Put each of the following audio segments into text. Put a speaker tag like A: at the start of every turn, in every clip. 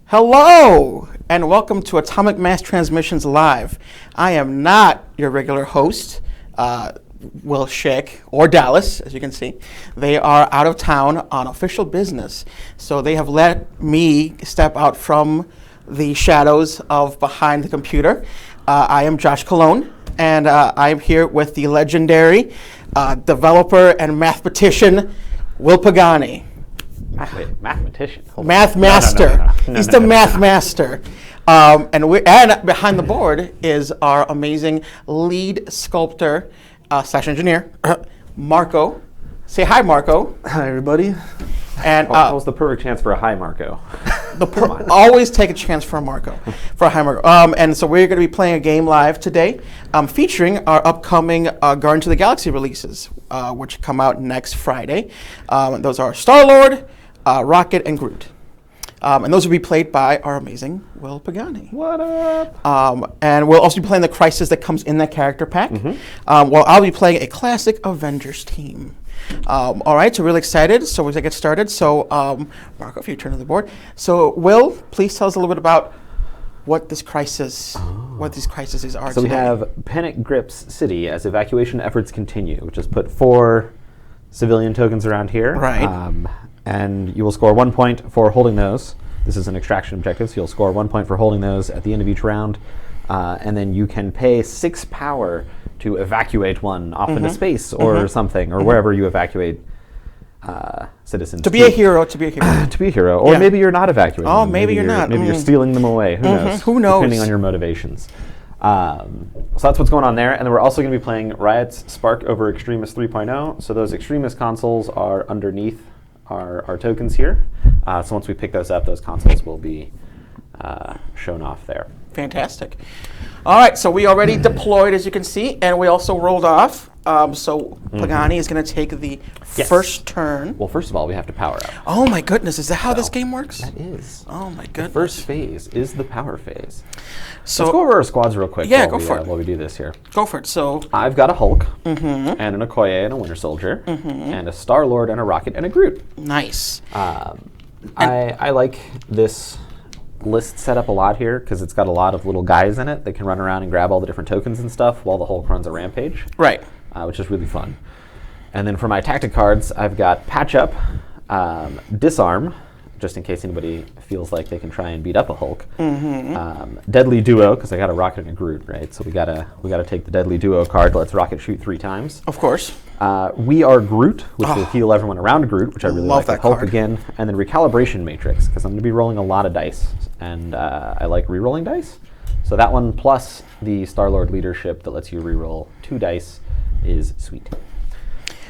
A: Hello, and welcome to Atomic Mass Transmissions Live. I am not your regular host, Will Schick, or Dallas, as you can see. They are out of town on official business, so they have let me step out from the shadows of behind the computer. I am Josh Colon, and I am here with the legendary developer and mathematician, Will Pagani.
B: Wait, mathematician?
A: Math master. He's the math master. And behind the board is our amazing lead sculptor slash engineer, Marco. Say hi, Marco.
C: Hi, everybody.
A: And
B: What was the perfect chance for a hi, Marco?
A: always take a chance for a Marco, for a hi, Marco. And so we're going to be playing a game live today, featuring our upcoming Guardians of the Galaxy releases, which come out next Friday. Those are Star-Lord, Rocket, and Groot. And those will be played by our amazing Will Pagani.
B: What up?
A: And we'll also be playing the Crisis that comes in that character pack. Well, I'll be playing a classic Avengers team. All right, so really excited. So we're going to get started. So, Marco, if you turn to the board. So, Will, please tell us a little bit about what this crisis, what these crises are
B: So
A: today.
B: we have Panic Grips City as evacuation efforts continue, which has put 4 civilian tokens around here.
A: Right.
B: And you will score 1 point for holding those. This is an extraction objective, so you'll score 1 point for holding those at the end of each round. And then you can pay 6 power to evacuate one off into space or something, or wherever you evacuate citizens.
A: To be a hero, to be a hero.
B: To be a hero. Or maybe you're not evacuating
A: Oh,
B: them.
A: maybe you're not.
B: Maybe you're stealing them away. Who knows?
A: Who knows?
B: Depending on your motivations. So that's what's going on there. And then we're also going to be playing Riot's Spark over Extremis 3.0. So those Extremis consoles are underneath our tokens here. So once we pick those up, those consoles will be shown off there.
A: Fantastic. All right, so we already deployed, as you can see, and we also rolled off. So Pagani is going to take the first turn.
B: Well, first of all, we have to power up.
A: Oh my goodness, is that how this game works?
B: That is.
A: Oh my goodness.
B: The first phase is the power phase.
A: So
B: Let's go over our squads real quick
A: go for it.
B: while we do this here.
A: Go for it. So
B: I've got a Hulk, and an Okoye and a Winter Soldier, and a Star-Lord and a Rocket and a Groot.
A: nice.
B: I like this list setup a lot here because it's got a lot of little guys in it that can run around and grab all the different tokens and stuff while the Hulk runs a rampage.
A: Right.
B: Which is really fun. And then for my tactic cards, I've got Patch Up, Disarm, just in case anybody feels like they can try and beat up a Hulk. Deadly Duo, because I got a Rocket and a Groot, right? So we gotta take the Deadly Duo card. Let's Rocket shoot 3 times.
A: Of course.
B: We Are Groot, which will heal everyone around Groot, which I really
A: Love
B: like.
A: that
B: Hulk
A: card.
B: again, and then Recalibration Matrix, because I'm going to be rolling a lot of dice, and I like re-rolling dice. So that one plus the Star-Lord leadership that lets you re-roll 2 dice is sweet.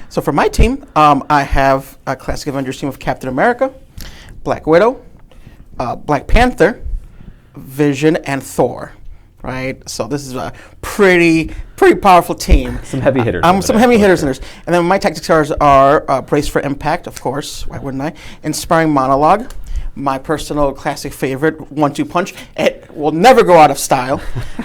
A: So for my team, I have a classic Avengers team of Captain America, Black Widow, Black Panther, Vision, and Thor. Right, so this is a pretty powerful team.
B: Some heavy hitters.
A: Some heavy hitters in there. And then my tactics cards are Brace for Impact, of course. Why wouldn't I? Inspiring Monologue, my personal classic favorite, 1-2 punch. It will never go out of style.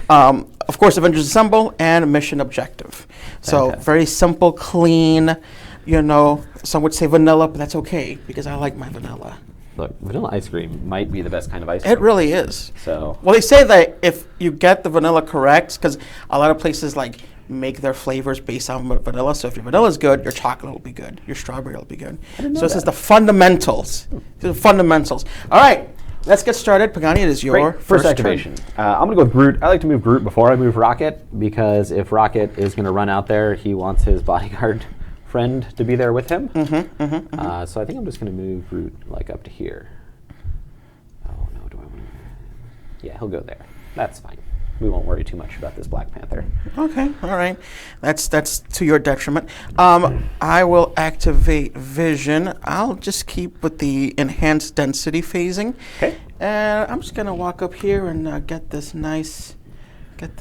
A: Of course, Avengers Assemble and Mission Objective. So
B: Fantastic.
A: very simple, clean. You know, some would say vanilla, but that's okay because I like my vanilla.
B: Look, vanilla ice cream might be the best kind of ice cream.
A: It really is.
B: So
A: Well, they say that if you get the vanilla correct, because a lot of places like make their flavors based on vanilla. So if your vanilla is good, your chocolate will be good. Your strawberry will be good. So this is the fundamentals. The fundamentals. All right, let's get started. Pagani, it is your
B: Great. First activation. I'm going to go with Groot. I like to move Groot before I move Rocket, because if Rocket is going to run out there, he wants his bodyguard friend to be there with him. So I think I'm just going to move Groot like up to here. Oh no, do I want to? Yeah, he'll go there. That's fine. We won't worry too much about this Black Panther.
A: Okay, all right. That's to your detriment. I will activate Vision. I'll just keep with the enhanced density phasing.
B: Okay.
A: And I'm just gonna walk up here and get this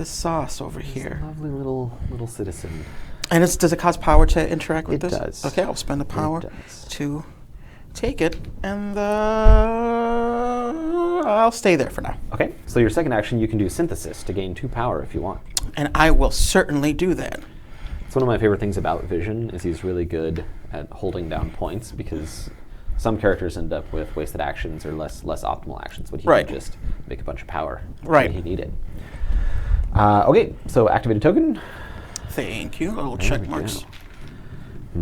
A: sauce over here.
B: Lovely little citizen.
A: And does it cost power to interact with
B: It
A: this?
B: does.
A: Okay, I'll spend the power
B: does.
A: to take it, and I'll stay there for now.
B: Okay, so your second action, you can do Synthesis to gain 2 power if you want.
A: And I will certainly do that.
B: It's one of my favorite things about Vision is he's really good at holding down points, because some characters end up with wasted actions or less optimal actions, but he
A: Right.
B: can just make a bunch of power
A: Right.
B: when he needed. Okay, so activated token.
A: Thank you. Little
B: There
A: check
B: we
A: marks.
B: go.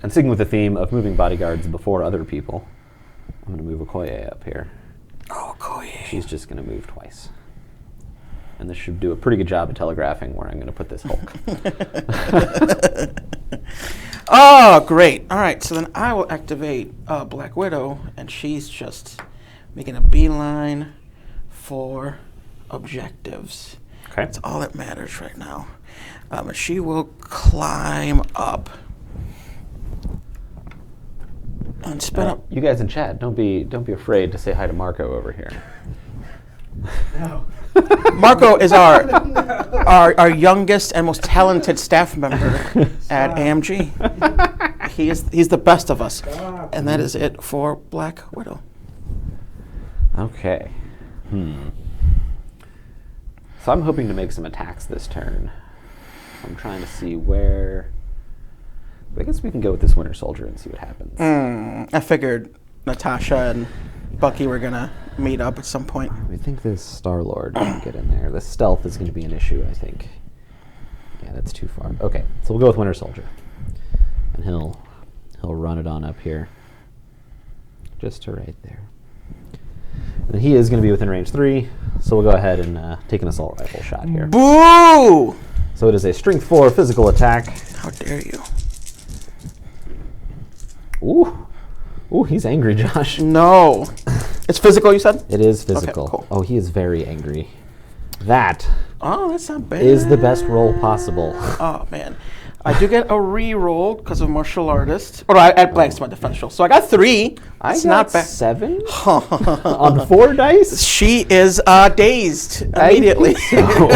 B: And sticking with the theme of moving bodyguards before other people, I'm going to move Okoye up here.
A: Oh, Koye.
B: She's just going to move twice. And this should do a pretty good job of telegraphing where I'm going to put this Hulk.
A: Oh, great. All right, so then I will activate Black Widow, and she's just making a beeline for objectives.
B: Okay.
A: That's all that matters right now. She will climb up and spin up.
B: You guys in chat, don't be afraid to say hi to Marco over here.
A: Marco is our youngest and most talented staff member at AMG. He's the best of us, and that is it for Black Widow.
B: Okay. So I'm hoping to make some attacks this turn. I'm trying to see where. I guess we can go with this Winter Soldier and see what happens.
A: I figured Natasha and Bucky were gonna meet up at some point.
B: I think this Star-Lord can get in there. The stealth is going to be an issue, I think. Yeah, that's too far. Okay, so we'll go with Winter Soldier. And he'll run it on up here. Just to right there. And he is going to be within range 3, so we'll go ahead and take an assault rifle shot here.
A: Boo!
B: So it is a strength 4 physical attack.
A: How dare you?
B: Ooh, he's angry, Josh.
A: No. It's physical, you said?
B: It is physical.
A: Okay, cool.
B: Oh, he is very angry. That
A: Oh, that's not bad.
B: is the best roll possible.
A: Oh, man. I do get a re-roll because of martial artist. Or I add blanks to my defense roll. So I got 3.
B: I
A: It's
B: got
A: not bad.
B: 7 on 4 dice.
A: She is dazed immediately.
B: think so.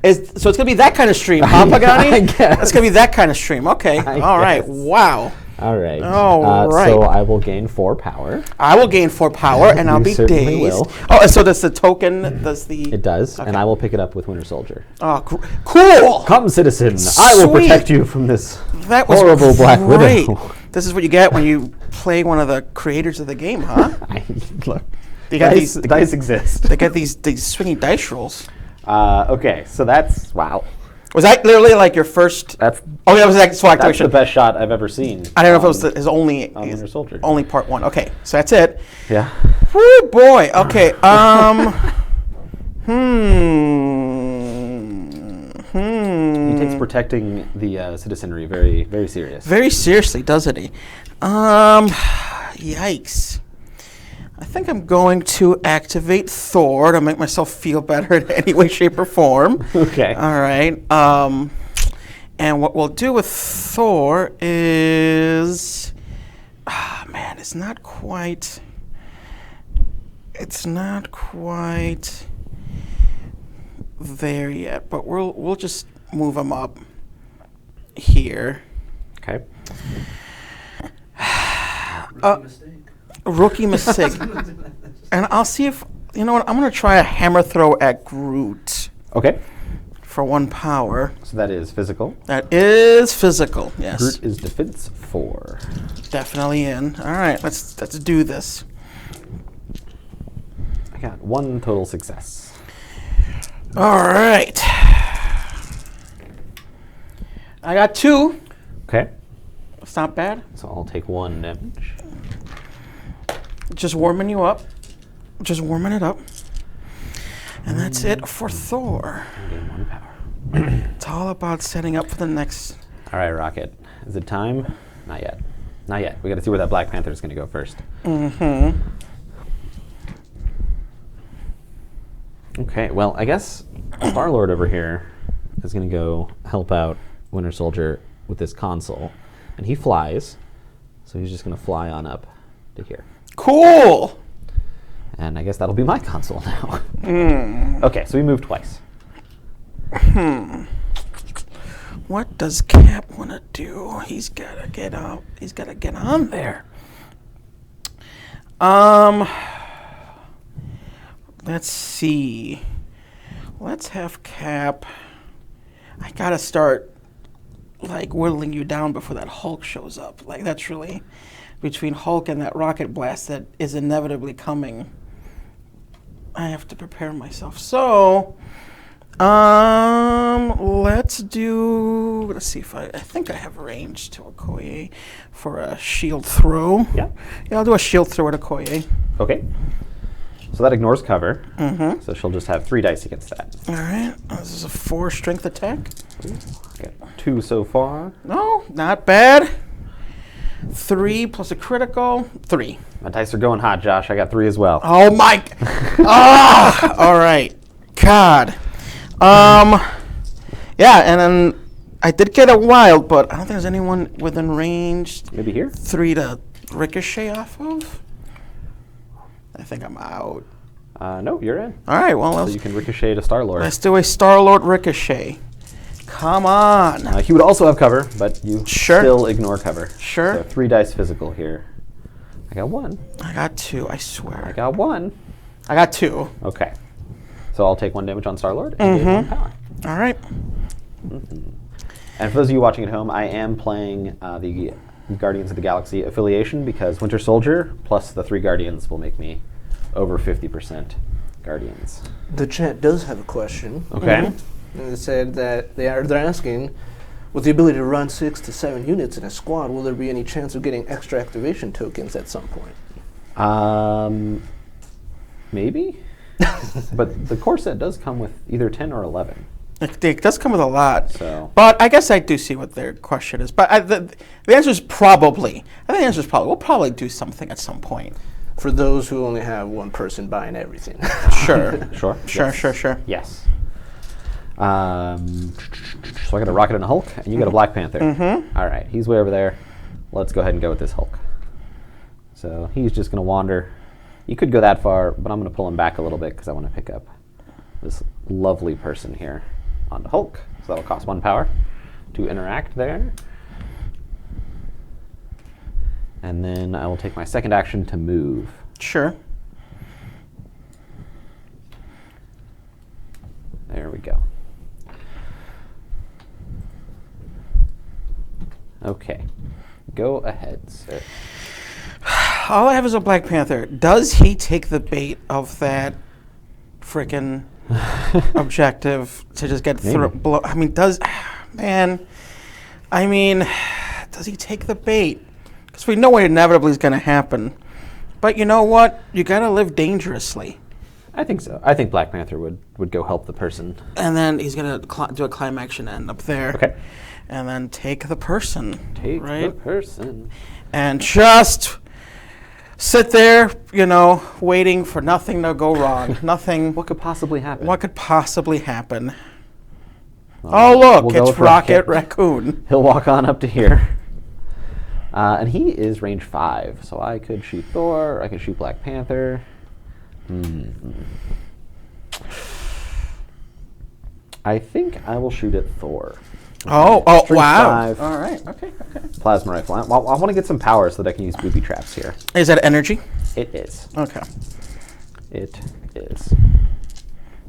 A: So it's going to be that kind of stream, huh, Pagani?
B: I guess.
A: It's going to be that kind of stream. Okay.
B: I
A: All right.
B: guess.
A: Wow.
B: All right.
A: All right.
B: So I will gain 4 power.
A: I will gain 4 power, and I'll
B: You
A: be
B: certainly
A: dazed.
B: will.
A: Oh, and so does the token, does the...
B: It does, and
A: Okay.
B: I will pick it up with Winter Soldier.
A: Oh, cool.
B: Come, citizen. I will
A: Sweet.
B: protect you from this
A: That was
B: horrible Black
A: great.
B: Widow.
A: This is what you get when you play one of the creators of the game, huh?
B: Look,
A: They got
B: dice exist.
A: They get these swingy dice rolls.
B: Okay, so that's wow.
A: Was that literally like your first?
B: That's
A: Oh, that was like so
B: that's the
A: activation.
B: best shot I've ever seen.
A: I don't know if it was his only
B: on Winter Soldier.
A: only part 1. Okay, so that's it.
B: Yeah.
A: Woo boy. Okay.
B: He takes protecting the citizenry very, very serious.
A: Very seriously, doesn't he? Yikes. I think I'm going to activate Thor to make myself feel better in any way, shape, or form.
B: Okay.
A: All right. And what we'll do with Thor is, man, it's not quite there yet. But we'll just move him up here.
B: Okay.
A: Rookie mistake. And I'll see if, you know what, I'm going to try a hammer throw at Groot
B: Okay.
A: for 1 power.
B: So that is physical.
A: That is physical, yes.
B: Groot is defense 4.
A: Definitely in. All right, let's do this.
B: I got 1 total success.
A: All right. I got 2.
B: Okay.
A: It's not bad.
B: So I'll take 1 damage.
A: Just warming you up. Just warming it up. And that's it for Thor.
B: I gain 1 power.
A: It's all about setting up for the next.
B: All right, Rocket. Is it time? Not yet. Not yet. We got to see where that Black Panther is going to go first.
A: Mm-hmm.
B: Okay. Well, I guess Star-Lord over here is going to go help out Winter Soldier with this console, and he flies. So he's just going to fly on up to here.
A: Cool.
B: And I guess that'll be my console now. Okay, so we moved twice.
A: What does Cap want to do? He's got to get out. He's got to get on there. Let's see. Let's have Cap. I got to start like whittling you down before that Hulk shows up. Like that's really between Hulk and that rocket blast that is inevitably coming. I have to prepare myself. So, let's see if I think I have range to Okoye for a shield throw.
B: Yeah.
A: Yeah, I'll do a shield throw at Okoye.
B: Okay. So that ignores cover.
A: Mm-hmm.
B: So she'll just have 3 dice against that.
A: All right. This is a 4 strength attack.
B: Ooh, I got 2 so far.
A: No, not bad. 3 plus a critical. 3.
B: My dice are going hot, Josh. I got 3 as well.
A: Oh my! All right. God. Yeah, and then I did get a wild, but I don't think there's anyone within range.
B: Maybe here?
A: 3 to ricochet off of. I think I'm out.
B: No, you're in.
A: All right. Well,
B: So you can ricochet to Star-Lord.
A: let's do a Star-Lord ricochet. Come on.
B: He would also have cover, but you
A: Sure.
B: still ignore cover.
A: Sure.
B: So 3 dice physical here. I got 1.
A: I got 2. I swear.
B: I got 1.
A: I got 2.
B: Okay. So I'll take 1 damage on Star-Lord and gain 1 power.
A: All right.
B: And for those of you watching at home, I am playing the Guardians of the Galaxy affiliation because Winter Soldier plus the 3 Guardians will make me over 50% Guardians.
C: The chat does have a question.
B: Okay.
C: And they said that they're asking, with the ability to run 6 to 7 units in a squad, will there be any chance of getting extra activation tokens at some point?
B: Maybe. But the core set does come with either 10 or 11.
A: It does come with a lot.
B: So.
A: But I guess I do see what their question is. But the answer is probably. I think the answer is probably. We'll probably do something at some point.
C: For those who only have one person buying everything.
A: Sure.
B: Sure?
A: Sure.
B: Yes. So I got a Rocket and a Hulk, and you got a Black Panther.
A: Mm-hmm.
B: All right, he's way over there. Let's go ahead and go with this Hulk. So he's just going to wander. You could go that far, but I'm going to pull him back a little bit because I want to pick up this lovely person here onto Hulk. So that'll cost 1 power to interact there. And then I will take my second action to move.
A: Sure.
B: There we go. Okay. Go ahead, sir.
A: All I have is a Black Panther. Does he take the bait of that frickin' objective to just get through? I mean, does he take the bait? Because we know what inevitably is going to happen. But you know what? You got to live dangerously.
B: I think so. I think Black Panther would go help the person.
A: And then he's going to do a climb action end up there.
B: Okay.
A: And then take the person.
B: Take
A: right?
B: the person.
A: And just sit there, waiting for nothing to go wrong. Nothing.
B: What could possibly happen?
A: What could possibly happen? Oh, look,
B: we'll
A: it's Rocket Raccoon.
B: He'll walk on up to here. And he is range 5, so I could shoot Thor, I could shoot Black Panther. I think I will shoot at Thor.
A: Oh,
B: Range
A: wow.
B: 5,
A: All right, okay.
B: plasma rifle. I want to get some power so that I can use booby traps here.
A: Is that energy?
B: It is.
A: Okay.
B: It is.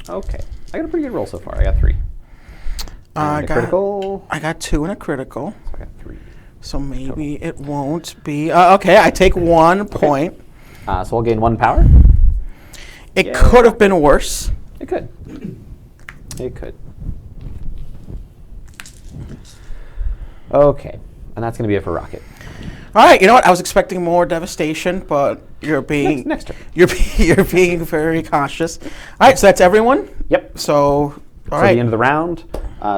B: Okay. I got a pretty good roll so far. I got 3. And a critical.
A: I got 2 and a critical.
B: So I got 3.
A: So maybe it won't be. Okay, I take 1 point.
B: So I'll gain 1 power.
A: It could have been worse.
B: It could. It could. Okay, and that's going to be it for Rocket.
A: All right, you know what? I was expecting more devastation, but you're being
B: Next turn.
A: You're being very cautious. All right, so that's everyone.
B: Yep.
A: So all
B: So
A: right.
B: at the end of the round,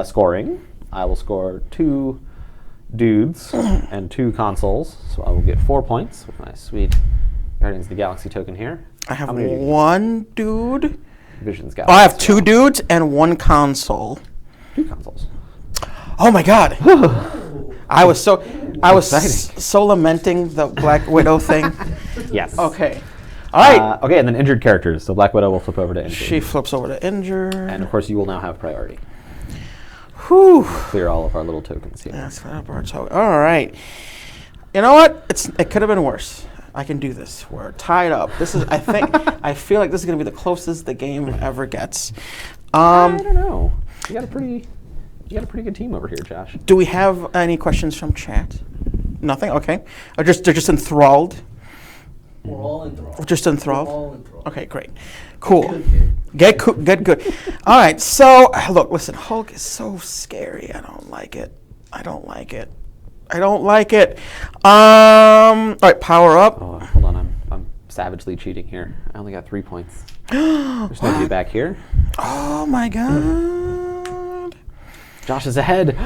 B: scoring, I will score 2 dudes and 2 consoles. So I will get 4 points with my sweet Guardians of the Galaxy token here.
A: I have
B: How many do you get?
A: 1 dude.
B: Visions
A: Oh,
B: Galaxy.
A: I have 2 dudes and 1 console.
B: 2 consoles.
A: Oh my God! I was
B: Exciting.
A: so lamenting the Black Widow thing.
B: Yes.
A: Okay. All right.
B: Okay, and then injured characters. So Black Widow will flip over to injured.
A: She flips over to injured.
B: And of course, you will now have priority.
A: Whew.
B: Clear all of our little tokens here.
A: That's all right. You know what? It could have been worse. I can do this. We're tied up. This is. I feel like this is going to be the closest the game ever gets.
B: I don't know. You got a pretty good team over here, Josh.
A: Do we have any questions from chat? Nothing. Okay. They're just enthralled.
C: We're all enthralled.
A: Just enthralled.
C: We're all enthralled.
A: Okay, great. Cool.
C: Good.
A: Get good. All right. So look, listen. Hulk is so scary. I don't like it. All right. Power up.
B: Oh, hold on. I'm savagely cheating here. I only got 3 points. There's nobody back here.
A: Oh my God.
B: Josh is ahead.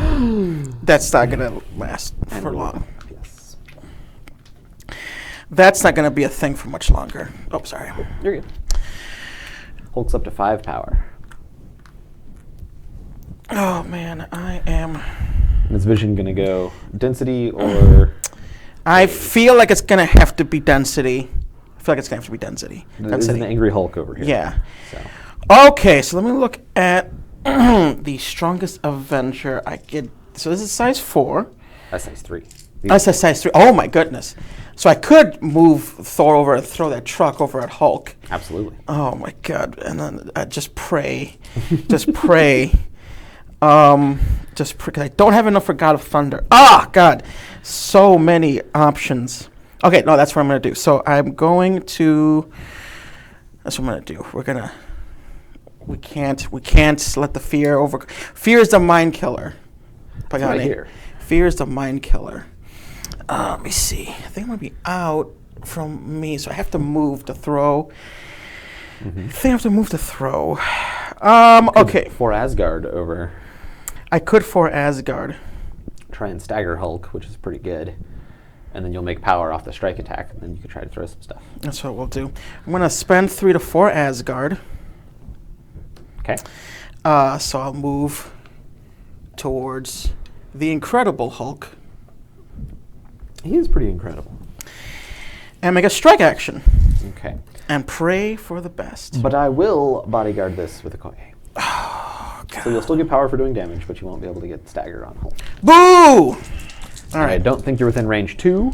A: That's not gonna last for long.
B: Yes.
A: That's not gonna be a thing for much longer. Oh, sorry.
B: You're good. Hulk's up to 5 power.
A: Oh man, I am.
B: And is vision going to go density or...
A: I feel like it's gonna have to be density.
B: There's an angry Hulk over here.
A: Yeah.
B: So.
A: Okay, so let me look at the strongest Avenger I get. So this is size 4.
B: That's size 3.
A: That's a size 3. Oh my goodness. So I could move Thor over and throw that truck over at Hulk.
B: Absolutely.
A: Oh my God. And then just pray. Just pray. Just pray. 'Cause I don't have enough for God of Thunder. Ah, God. So many options. Okay, no, that's what I'm going to do. So I'm going to... That's what I'm going to do. We're going to... We can't let the fear over... Fear is the mind killer.
B: That's right here.
A: Fear is the mind killer. Let me see. I think I'm going to be out from me, so I have to move to throw.
B: Mm-hmm.
A: I think I have to move to throw. Okay.
B: For Asgard over.
A: I could for Asgard.
B: Try and stagger Hulk, which is pretty good. And then you'll make power off the strike attack, and then you can try to throw some stuff.
A: That's what we'll do. I'm going to spend 3 to 4 Asgard.
B: Okay.
A: So I'll move towards the Incredible Hulk.
B: He is pretty incredible.
A: And make a strike action.
B: Okay.
A: And pray for the best.
B: But I will bodyguard this with a Koye.
A: Oh, God.
B: So you'll still get power for doing damage, but you won't be able to get stagger on Hulk.
A: Boo! All
B: I
A: right.
B: don't think you're within range 2,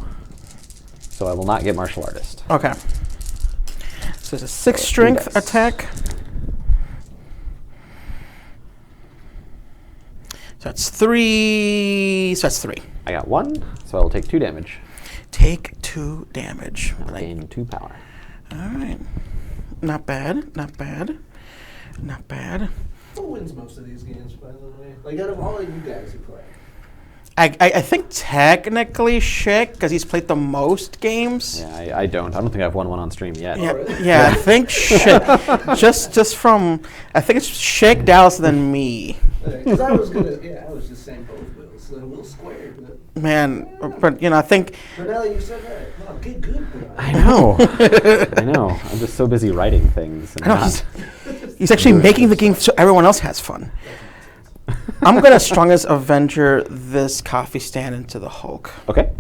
B: so I will not get martial artist.
A: Okay. So it's a 6 strength
B: dice.
A: attack. So that's 3. So that's 3.
B: I got 1, so I will take 2 damage.
A: Take 2 damage.
B: I'll gain 2 power.
A: All right. Not bad. Not bad. Not bad.
C: Who wins most of these games, by the way? Like, out of all of you guys who play.
A: I think technically Schick, because he's played the most games.
B: Yeah, I don't. I don't think I've won one on stream yet.
A: Yeah,
C: really?
A: yeah. I think Schick. just from, I think it's Schick, Dallas, then me.
C: Because I was just saying both Wills. So a little squared. But
A: Man, but I think.
C: now that you said that, wow, get good.
B: I know. I know. I'm just so busy writing things. And
A: I know,
B: not
A: he's actually making the game so everyone else has fun. I'm gonna strongest Avenger this coffee stand into the Hulk.
B: Okay.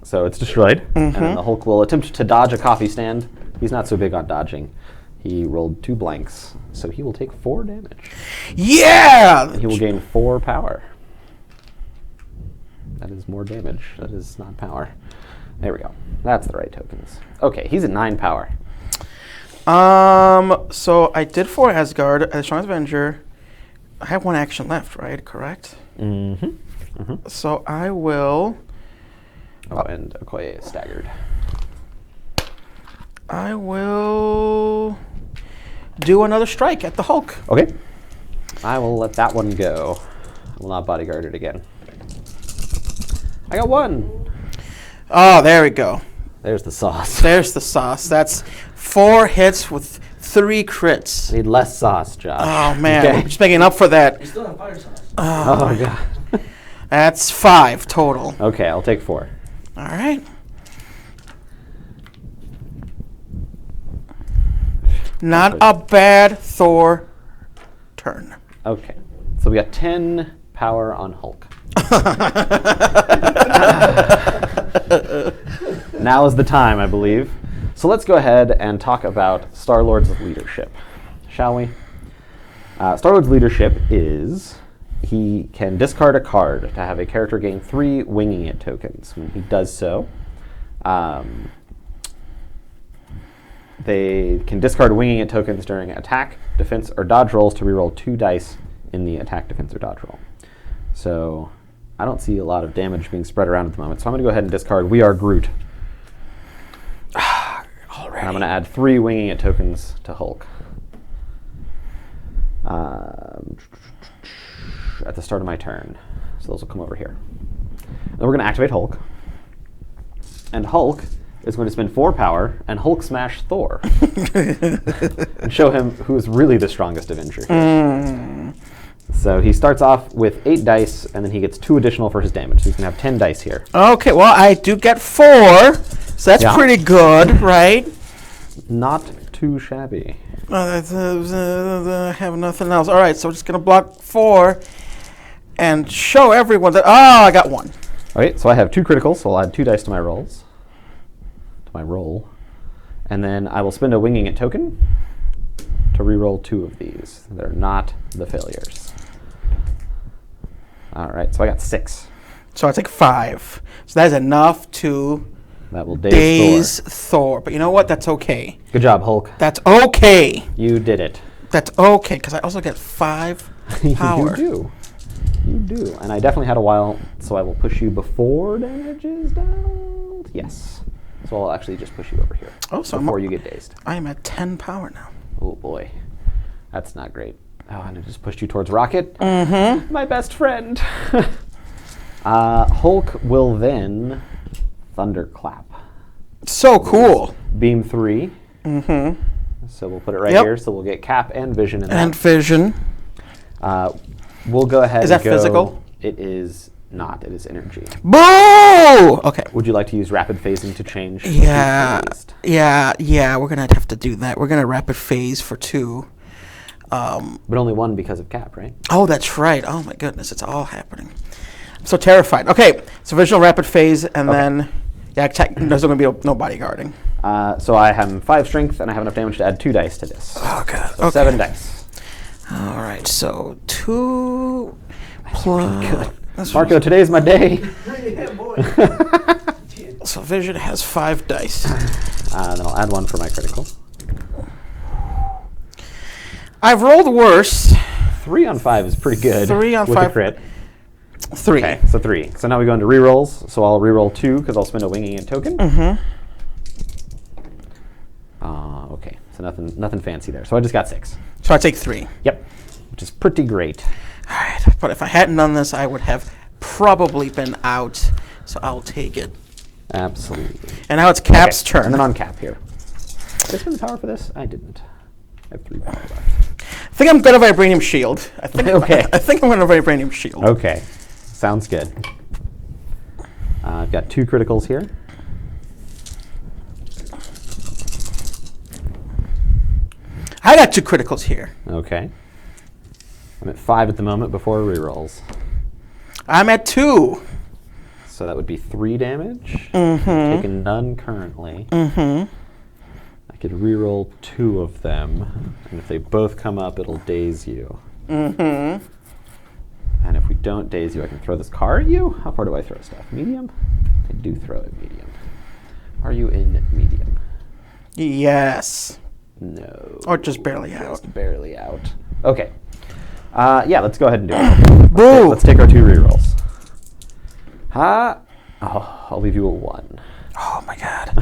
B: So it's destroyed, and then the Hulk will attempt to dodge a coffee stand. He's not so big on dodging. He rolled 2 blanks, so he will take 4 damage.
A: Yeah!
B: And he will gain 4 power. That is more damage. That is not power. There we go. That's the right tokens. Okay, he's at 9 power.
A: So I did 4 Asgard as strongest Avenger. I have 1 action left, right? Correct?
B: Mm-hmm. Mm-hmm.
A: So I will...
B: Oh, and Okoye is staggered.
A: I will do another strike at the Hulk.
B: Okay. I will let that one go. I will not bodyguard it again. I got 1.
A: Oh, there we go.
B: There's the sauce.
A: There's the sauce. That's 4 hits with 3 crits.
B: Need less sauce, Josh.
A: Oh, man.
B: Okay.
A: We're just making up for that.
C: You still have fire sauce.
B: Oh, God.
A: That's 5 total.
B: Okay, I'll take 4.
A: All right. Not a bad Thor turn.
B: Okay. So we got 10 power on Hulk. Now is the time, I believe. So let's go ahead and talk about Star-Lord's leadership, shall we? Star-Lord's leadership is he can discard a card to have a character gain 3 winging it tokens. When he does so, they can discard winging it tokens during attack, defense, or dodge rolls to reroll 2 dice in the attack, defense, or dodge roll. So I don't see a lot of damage being spread around at the moment, so I'm going to go ahead and discard We Are Groot.
A: Already.
B: And I'm going to add 3 Winging It tokens to Hulk. At the start of my turn. So those will come over here. Then we're going to activate Hulk. And Hulk is going to spend 4 power and Hulk smash Thor. And show him who is really the strongest Avenger here. So he starts off with 8 dice, and then he gets 2 additional for his damage. So he's going to have 10 dice here.
A: Okay, well, I do get 4, so that's pretty good, right?
B: Not too shabby.
A: I have nothing else. All right, so we're just going to block 4 and show everyone that, I got 1.
B: Okay, so I have 2 criticals, so I'll add 2 dice to my rolls. To my roll. And then I will spend a Winging It token to reroll 2 of these. They're not the failures. All right, so I got 6.
A: So I take 5. So that's enough to
B: That will
A: daze Thor. But you know what? That's okay.
B: Good job, Hulk.
A: That's okay.
B: You did it.
A: That's okay, because I also get 5 power.
B: You do. And I definitely had a while, so I will push you before damage is dealt. Yes. So I'll actually just push you over here before you get dazed.
A: I am at 10 power now.
B: Oh, boy. That's not great. Oh, and I just pushed you towards Rocket. Mm-hmm. My best friend. Hulk will then Thunderclap.
A: So cool.
B: Beam 3.
A: Mm-hmm.
B: So we'll put it right here. So we'll get Cap and Vision in
A: And
B: that.
A: Vision.
B: We'll go ahead
A: Is that
B: and go.
A: physical?
B: It is not. It is energy.
A: Boo! Okay.
B: Would you like to use rapid phasing to change?
A: Yeah. We're going to have to do that. We're going to rapid phase for 2.
B: But only 1 because of Cap, right?
A: Oh, that's right. Oh, my goodness. It's all happening. I'm so terrified. Okay. So visual rapid phase, and then, there's going to be no bodyguarding.
B: So I have 5 strength, and I have enough damage to add 2 dice to this.
A: Oh, God.
B: So 7 dice.
A: All right. So 2 plus...
B: Good. Marco, today's my day.
A: So Vision has 5 dice.
B: Then I'll add 1 for my critical.
A: I've rolled worse.
B: 3 on 5 is pretty good.
A: 3 on
B: with
A: 5.
B: A crit.
A: 3.
B: Okay, so 3. So now we go into rerolls. So I'll reroll 2 because I'll spend a Winging It token.
A: Mm-hmm.
B: Okay, so nothing fancy there. So I just got 6.
A: So I take 3.
B: Yep, which is pretty great.
A: All right. But if I hadn't done this, I would have probably been out. So I'll take it.
B: Absolutely.
A: And now it's Cap's turn.
B: And then on Cap here. Did I spend the power for this? I didn't. I have 3 power left.
A: I think I'm going to Vibranium Shield. I think I'm going to Vibranium Shield.
B: Okay, sounds good. I've got 2 criticals here.
A: I got 2 criticals here.
B: Okay. I'm at 5 at the moment before rerolls.
A: I'm at 2.
B: So that would be 3 damage.
A: Mm-hmm.
B: I'm taking none currently.
A: Mm-hmm.
B: I could reroll 2 of them, and if they both come up, it'll daze you.
A: Mm-hmm.
B: And if we don't daze you, I can throw this car at you? How far do I throw stuff? Medium? I do throw it medium. Are you in medium?
A: Yes.
B: No.
A: Or just barely out.
B: Just barely out. Okay. Yeah, let's go ahead and do it.
A: Boo!
B: Let's take our 2 rerolls. I'll leave you a 1.
A: Oh, my God.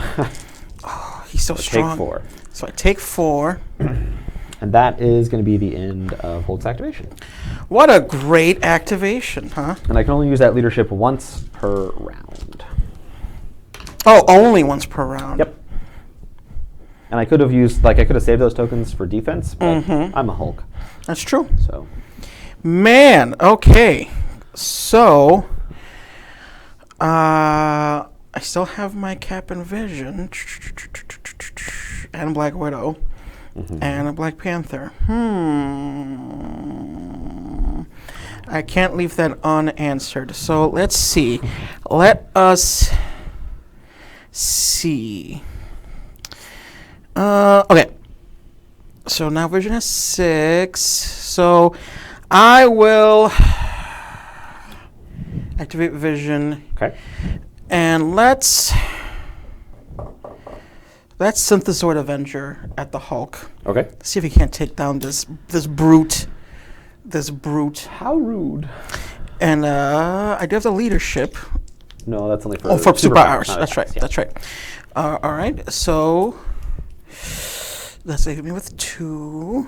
A: Oh, he's so strong.
B: Take 4.
A: So I take 4.
B: And that is going to be the end of Hulk's activation.
A: What a great activation, huh?
B: And I can only use that leadership once per round.
A: Oh, only once per round.
B: Yep. And I could have saved those tokens for defense, but I'm a Hulk.
A: That's true.
B: So.
A: Man, okay. So, I still have my Cap and Vision, and Black Widow, and a Black Panther. I can't leave that unanswered. So let's see. Let us see. Okay. So now Vision has 6. So I will activate Vision.
B: Okay.
A: And let's Synthezoid Avenger at the Hulk.
B: Okay.
A: See if he can't take down this brute. This brute.
B: How rude.
A: And I do have the leadership.
B: No, that's only for
A: For superpowers.
B: not
A: That's right.
B: attacks, yeah.
A: That's right. All right. So let's leave me with 2.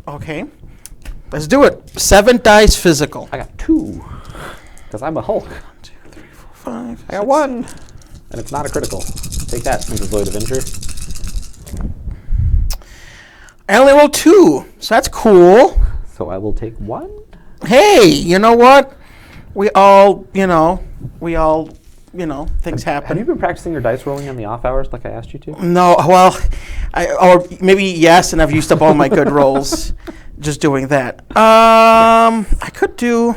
A: Okay. Let's do it. 7 dice physical.
B: I got 2. Because I'm a Hulk.
A: 1, 2, 3, 4, 5.
B: I got 1. And it's not a critical. Take that, Megazoid Avenger.
A: I only rolled 2, so that's cool.
B: So I will take 1.
A: Hey, you know what? We all, things happen.
B: Have you been practicing your dice rolling on the off hours like I asked you to?
A: No, well, or maybe yes, and I've used up all my good rolls just doing that. I could do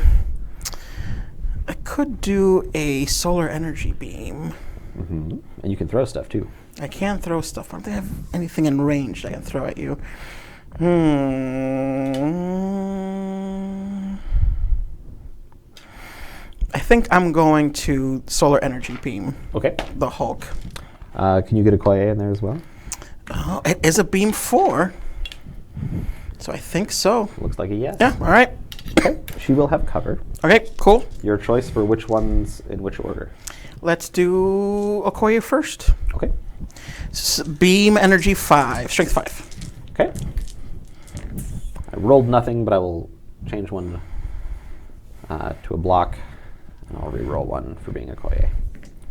A: a solar energy beam.
B: Mm-hmm. And you can throw stuff too.
A: I can throw stuff. I don't think I have anything in range I can throw at you. I think I'm going to solar energy beam.
B: Okay.
A: The Hulk.
B: Can you get a Koye in there as well?
A: Oh, it is a beam 4. So I think so.
B: Looks like a yes.
A: Yeah, all right.
B: Okay. She will have cover.
A: Okay, cool.
B: Your choice for which ones in which order.
A: Let's do Okoye first.
B: Okay.
A: Beam energy 5, strength 5.
B: Okay. I rolled nothing, but I will change one to a block, and I'll re-roll 1 for being a Koye.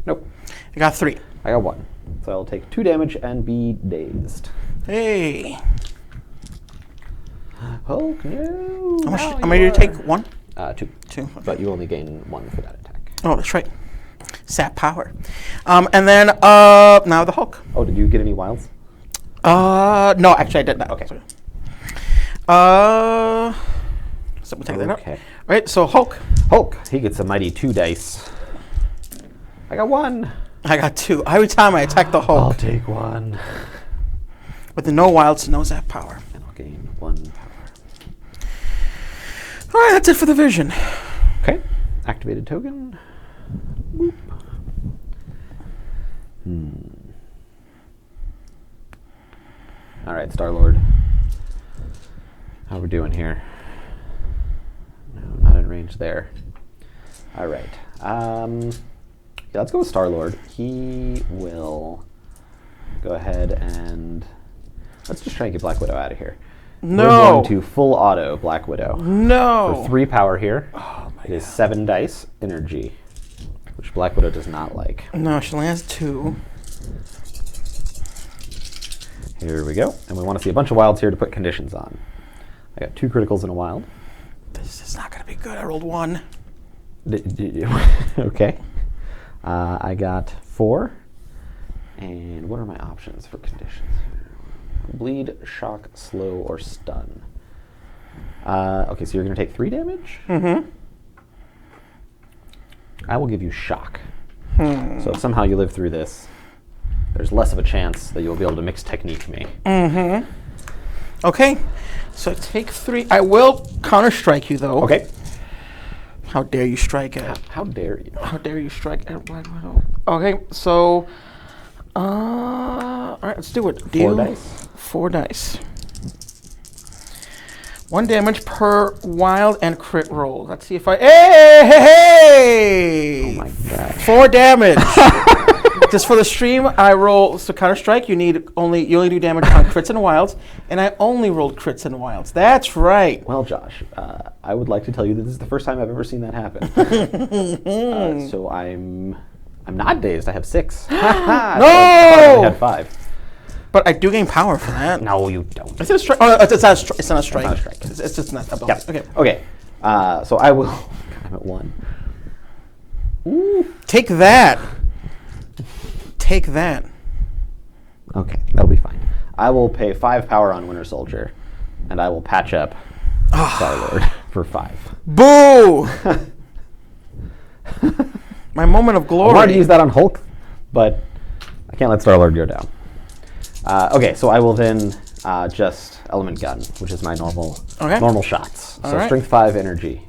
B: Nope.
A: I got 3.
B: I got 1. So I'll take 2 damage and be dazed.
A: Hey.
B: Hulk, no.
A: How many did you take? 1?
B: 2.
A: 2. Okay.
B: But you only gain 1 for that attack.
A: Oh, that's right. Sap power. And then now the Hulk.
B: Oh, did you get any wilds?
A: No, actually I did not.
B: Okay.
A: Sorry. So we'll take that out.
B: Okay.
A: All right, so Hulk.
B: Hulk, he gets a mighty 2 dice. I got 1.
A: I got 2. Every time I attack the Hulk.
B: I'll take 1.
A: With the no wilds, no zap power.
B: And I'll gain 1 power.
A: All right, that's it for the vision.
B: Okay. Activated token. Boop. All right, Star-Lord. How we doing here? No, not in range there. All right. Yeah, let's go with Star-Lord. He will go ahead and let's just try and get Black Widow out of here.
A: No.
B: We're going to full auto Black Widow.
A: No.
B: For 3 power here.
A: Oh my
B: It is 7 dice energy, which Black Widow does not like.
A: No, she only has 2.
B: Here we go. And we want to see a bunch of wilds here to put conditions on. I got 2 criticals and a wild.
A: This is not going to be good. I rolled 1.
B: Okay. I got 4. And what are my options for conditions? Bleed, shock, slow, or stun. Okay, so you're going to take 3 damage?
A: Mm-hmm.
B: I will give you shock. So if somehow you live through this, there's less of a chance that you'll be able to mix technique me.
A: Mm-hmm. Okay, so take 3. I will counter-strike you, though.
B: Okay.
A: How dare you strike at...
B: How dare you?
A: How dare you strike at Black Widow? Okay, so... all right, let's do it.
B: 4 dice.
A: 4 dice. 1 damage per wild and crit roll. Let's see if I... Hey!
B: Oh my god.
A: 4 damage. Just for the stream, I roll... So Counter-Strike, you only do damage on crits and wilds, and I only rolled crits and wilds. That's right.
B: Well, Josh, I would like to tell you that this is the first time I've ever seen that happen. So I'm not dazed. I have 6.
A: No!
B: I only had 5.
A: But I do gain power for that.
B: No, you don't.
A: Is it a strike? Oh, it's not a strike. It's not a strike.
B: It's not a strike.
A: It's just not a
B: Yep.
A: bonus. Okay.
B: Okay. So I will. I'm at 1. Ooh.
A: Take that. Take that.
B: Okay, that'll be fine. I will pay 5 power on Winter Soldier, and I will patch up Star-Lord for 5.
A: Boo! My moment of glory.
B: I wanted to use that on Hulk, but I can't let Star-Lord go down. Okay, so I will then just Element Gun, which is my normal shots.
A: All
B: So
A: right.
B: Strength 5 energy.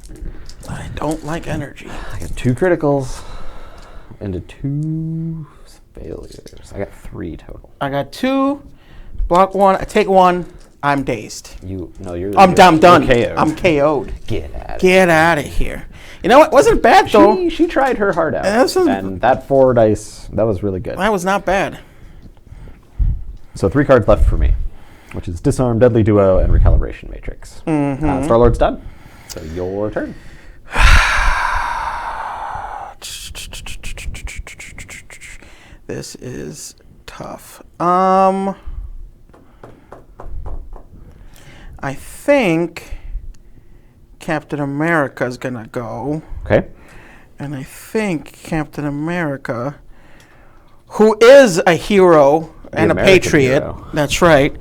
A: I don't like energy.
B: I got 2 criticals into 2 failures. I got 3 total.
A: I got 2. Block 1. I take 1. I'm dazed.
B: You're.
A: I'm done.
B: You're KO'd.
A: I'm KO'd.
B: Get out.
A: Get out of here. You know what? Wasn't bad though.
B: She tried her heart out,
A: Yeah,
B: and that 4 dice, that was really good.
A: That was not bad.
B: So 3 cards left for me, which is Disarm, Deadly Duo, and Recalibration Matrix. Star-Lord's done. So your turn.
A: This is tough. I think Captain America's gonna go.
B: Okay.
A: And I think Captain America, who is a hero and a
B: American
A: patriot.
B: hero.
A: That's right.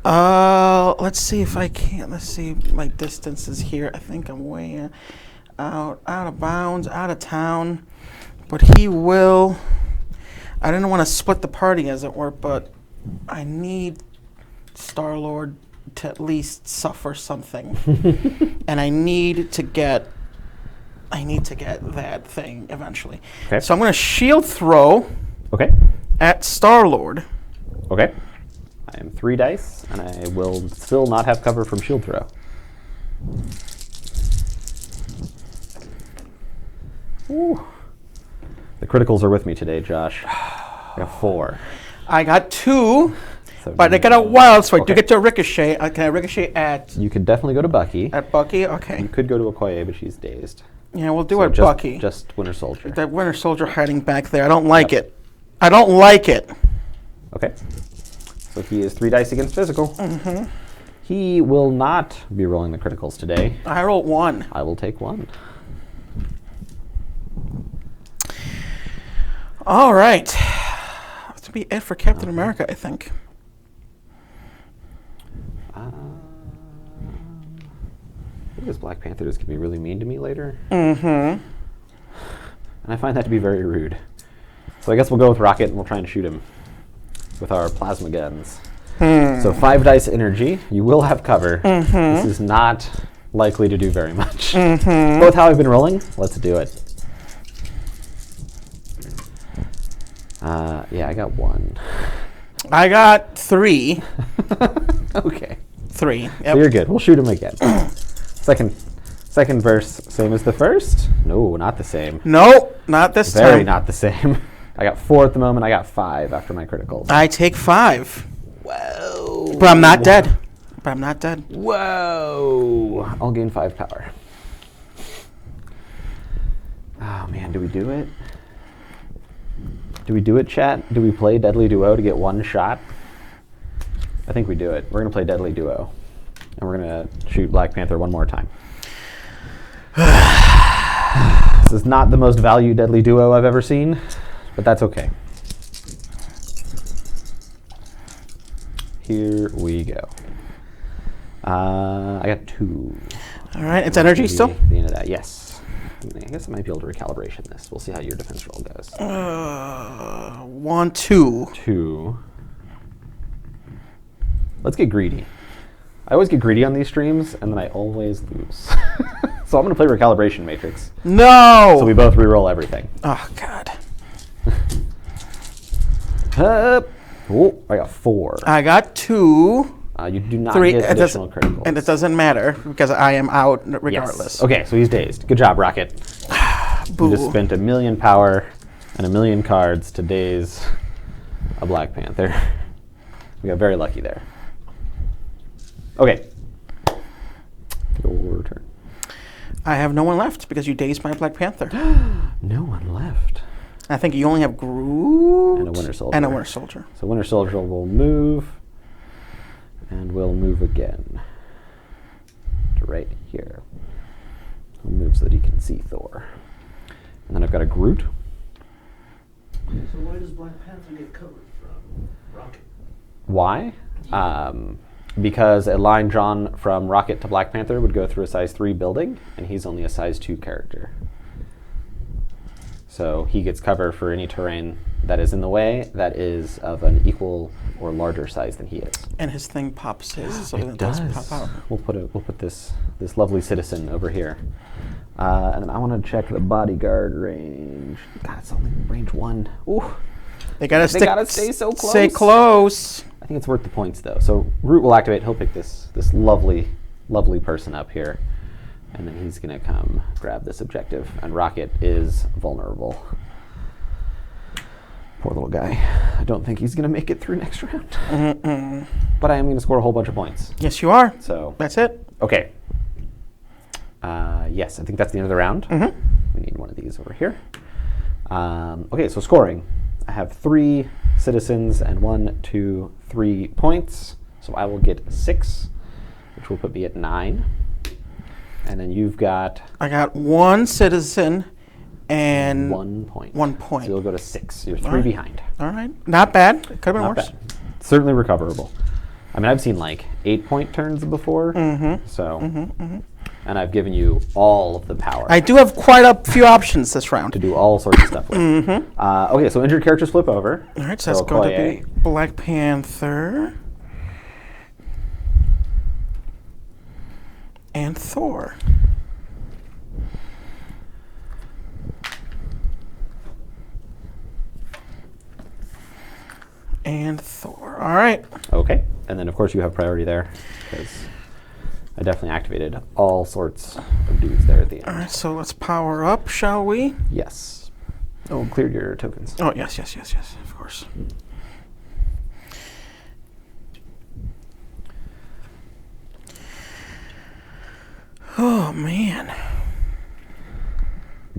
A: Let's see if I can. Let's see my distances here. I think I'm way out of bounds, out of town. But he will. I didn't want to split the party, as it were, but I need Star-Lord to at least suffer something, and I need to get that thing eventually.
B: Okay.
A: So I'm going to shield throw
B: Okay.
A: at Star-Lord.
B: Okay. I am 3 dice, and I will still not have cover from shield throw. Ooh. The criticals are with me today, Josh. I got 4.
A: I got 2,
B: So
A: but I got a wild, so I do get to ricochet. Can I ricochet at
B: You could definitely go to Bucky.
A: Bucky? Okay.
B: You could go to Okoye, but she's dazed.
A: Yeah, we'll do
B: So
A: it,
B: just,
A: Bucky.
B: Just Winter Soldier.
A: That Winter Soldier hiding back there. I don't like it. I don't like it.
B: Okay. So he is 3 dice against physical. He will not be rolling the criticals today.
A: I rolled 1.
B: I will take 1.
A: All right. That's be it for Captain America, I think.
B: I think this Black Panther is going to be really mean to me later.
A: Mm-hmm.
B: And I find that to be very rude. So I guess we'll go with Rocket and we'll try and shoot him with our plasma guns. So 5 dice energy. You will have cover. This is not likely to do very much. Both how I've been rolling. Let's do it. Yeah, I got 1.
A: I got 3.
B: Okay.
A: 3. Yep.
B: So you're good. We'll shoot him again. Second verse, same as the first? No, not the same.
A: Nope, not this
B: Very
A: time.
B: not the same. I got 4 at the moment. I got 5 after my criticals.
A: I take 5.
B: Whoa.
A: But I'm not dead.
B: Whoa. I'll gain 5 power. Oh, man, do we do it? Do we do it, chat? Do we play Deadly Duo to get 1 shot? I think we do it. We're going to play Deadly Duo. And we're going to shoot Black Panther 1 more time. This is not the most valued Deadly Duo I've ever seen, but that's okay. Here we go. I got 2.
A: All right, it's energy still?
B: The end of that, yes. I guess I might be able to recalibration this. We'll see how your defense roll goes.
A: 1, 2.
B: 2. Let's get greedy. I always get greedy on these streams, and then I always lose. So I'm going to play Recalibration Matrix.
A: No!
B: So we both re-roll everything.
A: Oh, God.
B: Oh, I got 4.
A: I got 2.
B: You do not
A: 3.
B: get additional criticals.
A: And it doesn't matter because I am out regardless.
B: Yes. Okay, so he's dazed. Good job, Rocket.
A: Boo.
B: You just spent 1,000,000 power and 1,000,000 cards to daze a Black Panther. We got very lucky there. Okay. Your turn.
A: I have no one left because you dazed my Black Panther.
B: No one left.
A: I think you only have Groot
B: And a Winter Soldier.
A: And a Winter Soldier.
B: So Winter Soldier will move, and we'll move again to right here. He'll move so that he can see Thor. And then I've got a Groot.
C: So why does Black Panther get covered from Rocket?
B: Why? Because a line drawn from Rocket to Black Panther would go through a size 3 building, and he's only a size 2 character. So he gets cover for any terrain that is in the way that is of an equal or larger size than he is.
A: And his thing pops his. So
B: It does.
A: Pop out.
B: We'll put this lovely citizen over here. And then I want to check the bodyguard range. God, it's only range 1. Ooh.
A: They gotta
B: They gotta stay so close.
A: Stay close.
B: I think it's worth the points though. So Groot will activate. He'll pick this lovely person up here, and then he's gonna come grab this objective. And Rocket is vulnerable. Poor little guy. I don't think he's gonna make it through next round.
A: Mm-mm.
B: But I am gonna score a whole bunch of points.
A: Yes, you are.
B: So
A: That's it.
B: okay. Yes, I think that's the end of the round.
A: Mm-hmm.
B: We need one of these over here. Okay, so scoring. I have 3 citizens and 1, 2, 3 points. So I will get 6, which will put me at 9. And then you've got...
A: I got 1 citizen and
B: 1 point.
A: 1 point.
B: So you'll go to 6. You're 3
A: right.
B: behind.
A: All right. Not bad. It could have been
B: Not
A: worse.
B: bad. Certainly recoverable. I mean, I've seen like 8-point turns before.
A: Mm-hmm.
B: So...
A: Mm-hmm.
B: And I've given you all of the power.
A: I do have quite a few options this round.
B: to do all sorts of stuff with.
A: Mm-hmm.
B: Okay, so injured characters flip over.
A: All right, so that's going to be Black Panther and Thor. And Thor. All right.
B: Okay, and then of course you have priority there because I definitely activated all sorts of dudes there at the end.
A: All right, so let's power up, shall we?
B: Yes. Oh, cleared your tokens.
A: Oh, yes, of course. Oh, man.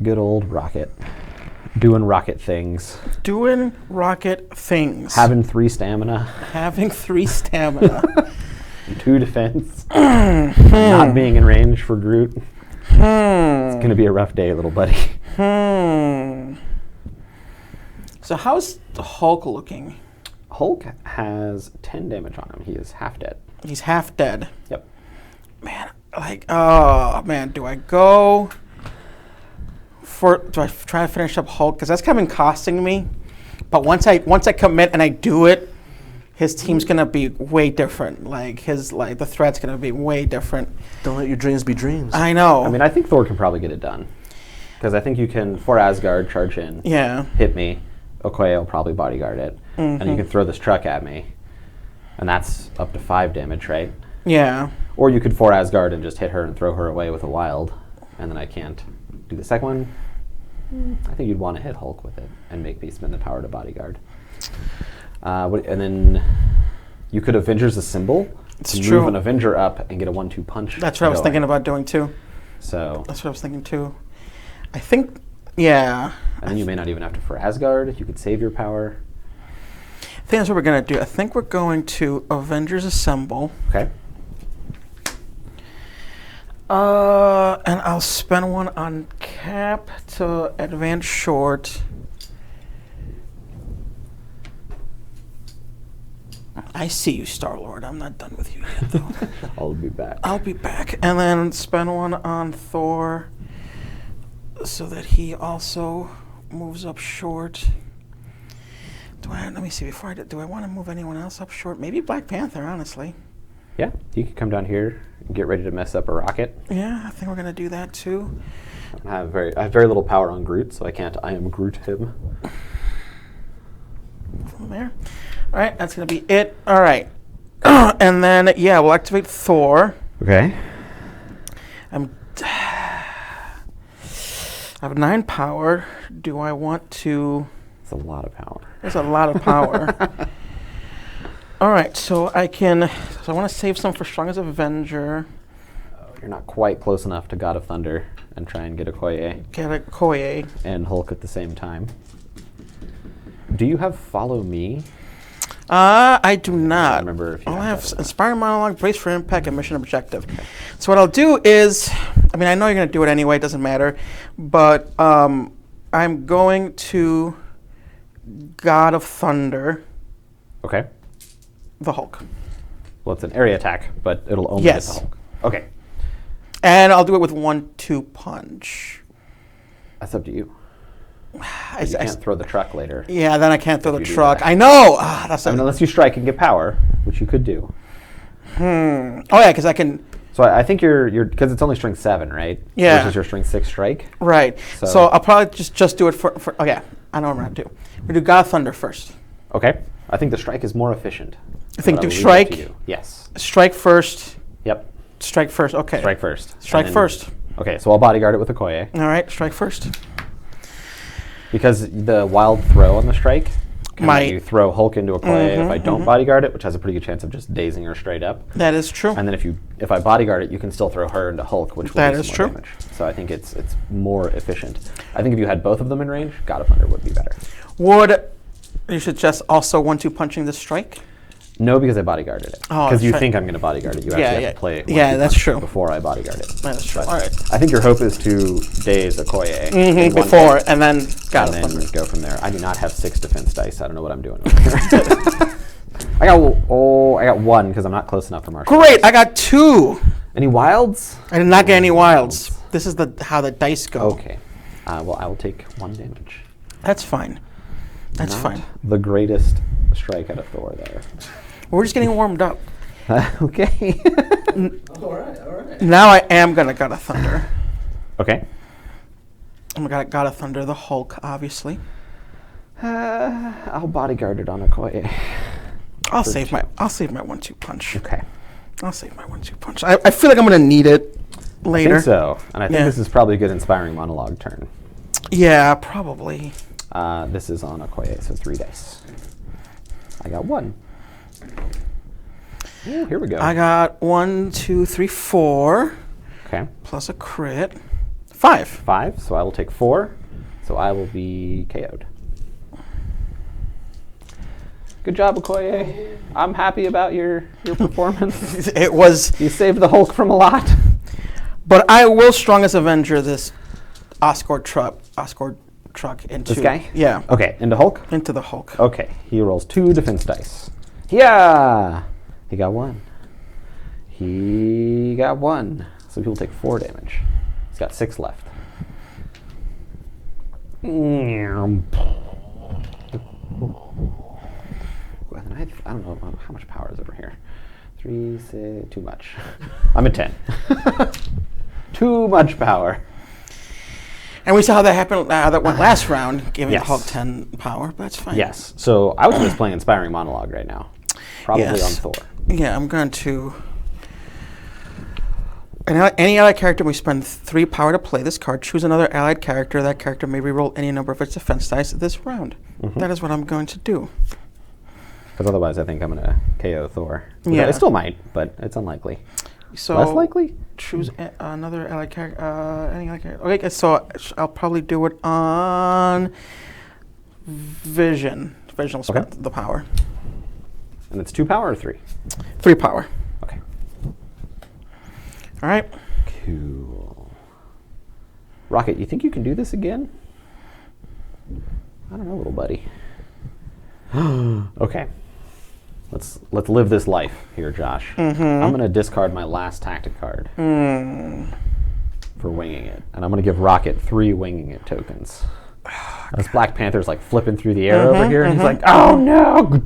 B: Good old Rocket. Doing Rocket things.
A: Doing Rocket things.
B: Having 3 stamina.
A: Having 3 stamina.
B: 2 defense. Not being in range for Groot. It's going to be a rough day, little buddy.
A: So how's the Hulk looking?
B: Hulk has 10 damage on him. He is half dead.
A: He's half dead.
B: Yep.
A: Man, like, oh, man, do I go for, do I try to finish up Hulk? Because that's kind of been costing me. But once I commit and I do it, his team's gonna be way different. The threat's gonna be way different.
C: Don't let your dreams be dreams.
A: I know.
B: I mean, I think Thor can probably get it done. Because I think you can, for Asgard, charge in,
A: yeah.
B: hit me. Okoye will probably bodyguard it. And you can throw this truck at me. And that's up to 5 damage, right?
A: Yeah.
B: Or you could for Asgard and just hit her and throw her away with a wild. And then I can't do the second one. I think you'd want to hit Hulk with it and make me spend the power to bodyguard. And then you could Avengers Assemble.
A: It's
B: move
A: true.
B: an Avenger up and get a 1-2 punch.
A: That's what I was thinking about doing too.
B: So.
A: That's what I was thinking too. I think, yeah.
B: And then you may not even have to for Asgard. You could save your power.
A: I think that's what we're going to do. I think we're going to Avengers Assemble.
B: Okay.
A: And I'll spend 1 on Cap to advance short. I see you, Star-Lord. I'm not done with you yet, though.
B: I'll be back.
A: I'll be back. And then spend 1 on Thor so that he also moves up short. Let me see, before I do I want to move anyone else up short? Maybe Black Panther, honestly.
B: Yeah, you could come down here and get ready to mess up a Rocket.
A: Yeah, I think we're going to do that too.
B: I have very little power on Groot, so I can't I am Groot him.
A: From there. All right, that's going to be it. All right. And then, yeah, we'll activate Thor.
B: Okay.
A: I have 9 power. Do I want to...
B: It's a lot of power.
A: There's a lot of power. All right, so I want to save some for Strongest Avenger.
B: Oh, you're not quite close enough to God of Thunder and try and get Okoye
A: Get a Koye.
B: and Hulk at the same time. Do you have Follow Me?
A: I do not.
B: I don't remember if you
A: All I
B: have
A: have
B: that or not.
A: Inspiring Monologue, Brace for Impact, and Mission Objective. So what I'll do is, I mean, I know you're going to do it anyway, it doesn't matter, but I'm going to God of Thunder,
B: Okay.
A: the Hulk.
B: Well, it's an area attack, but it'll only
A: Yes.
B: hit the Hulk. Okay.
A: And I'll do it with 1-2 punch.
B: That's up to you.
A: I
B: You can't throw the truck later.
A: yeah, then I can't throw
B: If
A: the
B: you do
A: truck.
B: that.
A: I know! That's
B: I mean, unless you strike and get power, which you could do.
A: Oh, yeah, because I can...
B: So I think you're because it's only string 7, right?
A: Yeah.
B: Versus your string 6 strike.
A: Right.
B: So-
A: So I'll probably just do it for... Okay, I know what I'm going to do. We'll do God of Thunder first.
B: Okay. I think the strike is more efficient.
A: I think
B: but
A: do
B: will leave it
A: strike.
B: to you. Yes.
A: Strike first.
B: Yep.
A: Strike first. Okay.
B: Strike first.
A: Strike
B: And then-
A: first.
B: Okay, so I'll bodyguard it with Okoye.
A: All right. Strike first.
B: Because the wild throw on the strike can let
A: Might.
B: you throw Hulk into Okoye if I don't bodyguard it, which has a pretty good chance of just dazing her straight up.
A: That is true.
B: And then if I bodyguard it, you can still throw her into Hulk, which will
A: That
B: do
A: is
B: some
A: true.
B: more damage. So I think it's more efficient. I think if you had both of them in range, God of Thunder would be better.
A: Would you suggest also 1-2 punching the strike?
B: No, because I bodyguarded it.
A: Oh,
B: Because you
A: that's
B: think I'm going to bodyguard it. You actually have to play it
A: Yeah, that's true.
B: before I bodyguard it.
A: That is true.
B: But
A: All right.
B: I think your hope is to daze Okoye in one
A: Before
B: hit,
A: and then God
B: and
A: of
B: then
A: Thunder.
B: go from there. I do not have 6 defense dice. I don't know what I'm doing over here. I got 1 because I'm not close enough for martial.
A: Great. I got 2.
B: Any wilds?
A: I did not get any wilds. This is how the dice go.
B: Okay. Well, I will take 1 damage.
A: That's fine. That's
B: Not
A: fine.
B: The greatest strike out of Thor there.
A: We're just getting warmed up.
B: Okay.
C: All right.
A: Now I am gonna God of Thunder.
B: Okay.
A: I'm gonna God of Thunder the Hulk, obviously.
B: I'll bodyguard it on Okoye.
A: I'll save my 1-2 punch.
B: Okay.
A: I'll save my 1-2 punch. I feel like I'm gonna need it
B: I
A: later.
B: think so. And I think
A: Yeah.
B: this is probably a good inspiring monologue turn.
A: Yeah, probably.
B: This is on Okoye, so 3 dice. I got 1. Ooh, here we go.
A: I got 1, 2, 3, 4,
B: Okay.
A: plus a crit. 5.
B: 5, so I will take 4. So I will be KO'd. Good job, Okoye. I'm happy about your performance.
A: It was,
B: You saved the Hulk from a lot.
A: but I will strongest Avenger this Oscar truck into
B: This guy?
A: Yeah,
B: Okay, into Hulk?
A: into the Hulk.
B: Okay, he rolls 2 defense dice. Yeah! He got 1. He got 1. So he'll take 4 damage. He's got 6 left. I don't know how much power is over here. 3, 6, too much. I'm at 10. Too much power.
A: And we saw how that happened. That went last round, giving
B: Yes.
A: the Hulk 10 power. But that's fine.
B: Yes. So I was just playing Inspiring Monologue right now. Probably
A: Yes.
B: on Thor.
A: Yeah, I'm going to. Any allied character, we spend 3 power to play this card. Choose another allied character. That character may reroll any number of its defense dice this round. That is what I'm going to do.
B: Because otherwise, I think I'm going to KO Thor.
A: Yeah.
B: I still might, but it's unlikely.
A: So
B: Less likely?
A: choose another allied character. Any allied character. Okay, so I'll probably do it on Vision. Vision will spend the power.
B: And it's 2 power or 3?
A: 3 power.
B: Okay.
A: All right.
B: Cool. Rocket, you think you can do this again? I don't know, little buddy. Okay. Let's live this life here, Josh. I'm going to discard my last tactic card for winging it. And I'm going to give Rocket 3 winging it tokens. This Black Panther's like flipping through the air over here, and he's like, oh no!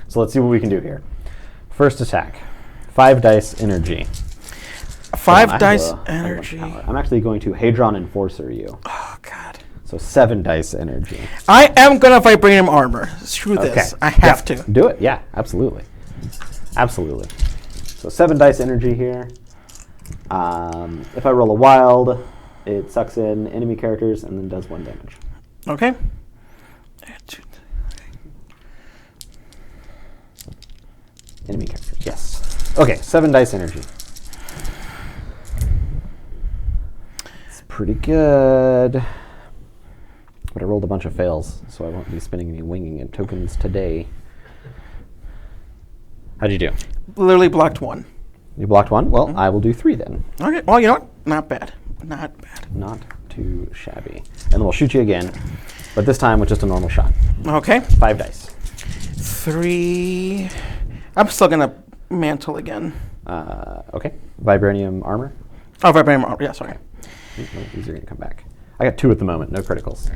B: So let's see what we can do here. First attack. 5 dice energy.
A: 5
B: I have
A: dice
B: a bunch of
A: energy.
B: power. I'm actually going to Hadron Enforcer you.
A: Oh, God.
B: So 7 dice energy.
A: I am going to Vibranium Armor. Screw this. I have to.
B: Do it. Yeah, absolutely. Absolutely. So 7 dice energy here. If I roll a wild, it sucks in enemy characters and then does 1 damage.
A: Okay.
B: Enemy characters, yes. Okay, 7 dice energy. It's pretty good. But I rolled a bunch of fails, so I won't be spending any winging it tokens today. How'd you do?
A: Literally blocked 1.
B: You blocked 1? Well, I will do 3 then.
A: Okay. Well, you know what? Not bad. Not bad.
B: Not too shabby. And then we'll shoot you again, but this time with just a normal shot.
A: Okay.
B: 5 dice.
A: 3. I'm still going to Mantle again.
B: Okay. Vibranium armor.
A: Oh, Vibranium Armor. Yeah, sorry.
B: These are going to come back. I got 2 at the moment, no criticals.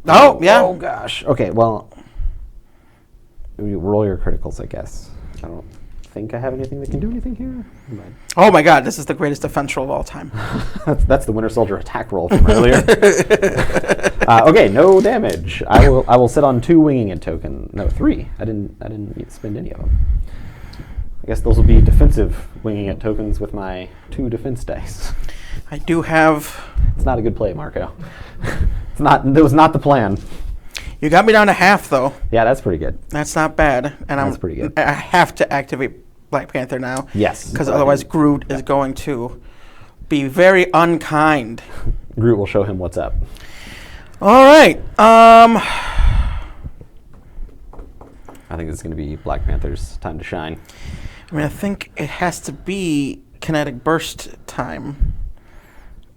A: Oh, yeah.
B: Oh, gosh. Okay, well, you roll your criticals, I guess. I don't think I have anything that can do anything here. But
A: Oh my God, this is the greatest defense roll of all time.
B: that's the Winter Soldier attack roll from earlier. Okay, no damage. I will sit on 2 winging it token. No, 3. I didn't spend any of them. I guess those will be defensive winging it tokens with my 2 defense dice.
A: I do have.
B: It's not a good play, Marco. That was not the plan.
A: You got me down to half though.
B: Yeah, that's pretty good.
A: That's not bad. And
B: That's pretty good.
A: I have to activate Black Panther now.
B: Yes.
A: Because otherwise Groot is going to be very unkind.
B: Groot will show him what's up.
A: All right.
B: I think this is going to be Black Panther's time to shine.
A: I mean, I think it has to be kinetic burst time.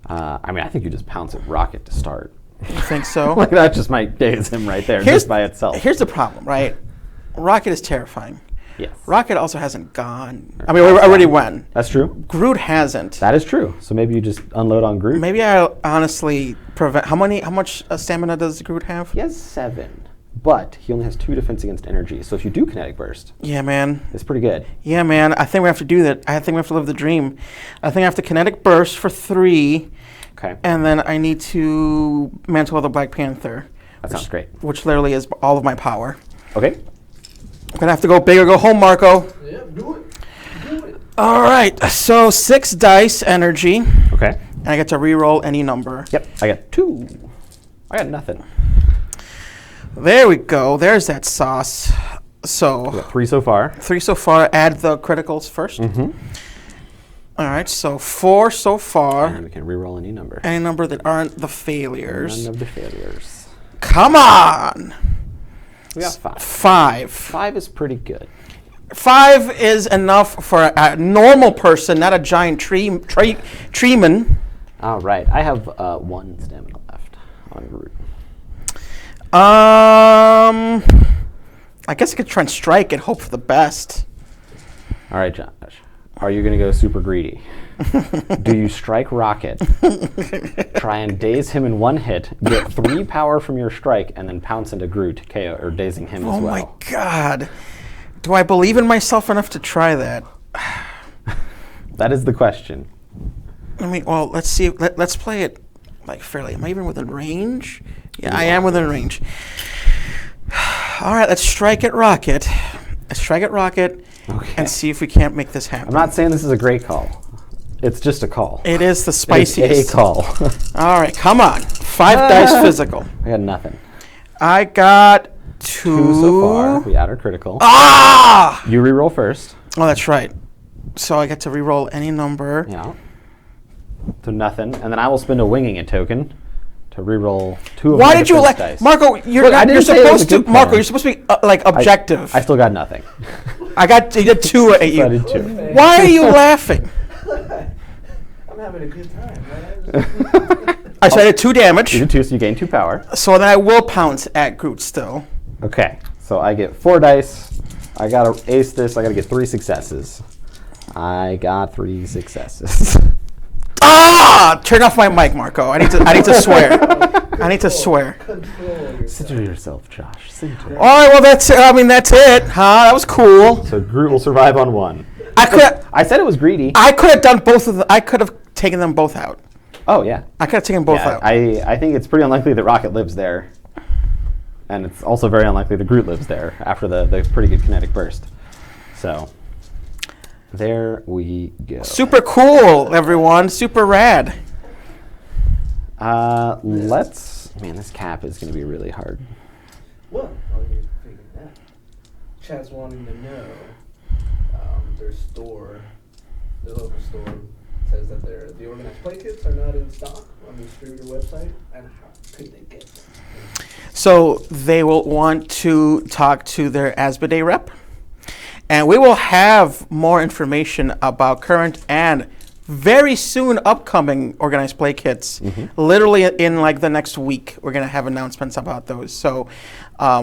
B: I think you just pounce at Rocket to start.
A: You think so?
B: Like that just might daze him right there, just by itself.
A: Here's the problem, right? Rocket is terrifying.
B: Yes.
A: Rocket also hasn't gone. I mean, we already went.
B: That's true.
A: Groot hasn't.
B: That is true. So maybe you just unload on Groot.
A: Maybe I honestly prevent. How much stamina does Groot have?
B: He has 7, but he only has 2 defense against energy. So if you do kinetic burst,
A: Yeah, man.
B: it's pretty good.
A: Yeah, man. I think we have to do that. I think we have to live the dream. I think I have to kinetic burst for 3,
B: Okay.
A: and then I need to mantle the Black Panther.
B: That sounds great.
A: Which literally is all of my power.
B: Okay.
A: I'm gonna have to go big or go home, Marco.
C: Yeah, do it. Do it.
A: All right. So 6 dice energy, and
B: Okay.
A: I get to re-roll any number.
B: Yep. I got 2. I got nothing.
A: There we go. There's that sauce.
B: We
A: So
B: got 3 so far.
A: 3 so far. Add the criticals first.
B: Mm-hmm.
A: All right. So 4 so far.
B: And we can reroll any number.
A: Any number that aren't the failures.
B: None of the failures.
A: Come on.
B: We got 5.
A: 5.
B: 5 is pretty good.
A: 5 is enough for a normal person, not a giant treeman.
B: All right. I have 1 stamina left on Groot.
A: I guess I could try and strike and hope for the best.
B: All right, Josh. Are you going to go super greedy? Do you strike Rocket, try and daze him in 1 hit, get 3 power from your strike, and then pounce into Groot, KO, or dazing him as
A: Oh
B: well?
A: my God. Do I believe in myself enough to try that?
B: That is the question.
A: I mean, well, let's see. Let's play it like fairly. Am I even within range? Yeah, I am within range. All right, let's strike at Rocket. Let's strike at Rocket and see if we can't make this happen.
B: I'm not saying this is a great call. It's just a call.
A: It is the spiciest.
B: It's a call.
A: All right, come on. 5 dice physical.
B: I got nothing.
A: I got 2.
B: 2 so far. We add our critical.
A: Ah!
B: You reroll first.
A: Oh, that's right. So I get to re-roll any number.
B: Yeah. So nothing. And then I will spend a winging it token to reroll 2 of
A: Why
B: my
A: did you
B: defense
A: elect
B: dice.
A: Marco? You're,
B: Look, I
A: not,
B: didn't
A: you're
B: say it was
A: supposed
B: a
A: to.
B: good
A: Marco,
B: plan.
A: you're supposed to be like objective.
B: I still got nothing.
A: I got you did 2 at you.
B: I did 2.
A: Why are you laughing?
C: I'm having a good time, man.
A: I said I did 2 damage,
B: You did 2, so you gain 2 power.
A: so then I will pounce at Groot still.
B: Okay, so I get 4 dice. I gotta ace this. I gotta get 3 successes. I got 3 successes.
A: Ah! Turn off my mic, Marco. I need to swear. I need to swear.
C: Control yourself.
B: Center yourself, Josh. Center.
A: All right, well that's it. Huh? That was cool.
B: So Groot will survive on 1.
A: I
B: said it was greedy.
A: could have done both of them. I could have taken them both out.
B: Oh yeah.
A: I could have taken both
B: Yeah,
A: out.
B: I think it's pretty unlikely that Rocket lives there. And it's also very unlikely that Groot lives there after the pretty good kinetic burst. So there we go.
A: Super cool, everyone. Super rad.
B: Man, this cap is gonna be really hard.
C: Well, you figured that. Chat's wanting to know their store, their local store, says that the organized play kits are not in stock on the distributor website, and how could they get them?
A: So they will want to talk to their Asmodee rep, and we will have more information about current and very soon upcoming organized play kits. Literally in like the next week, we're gonna have announcements about those. So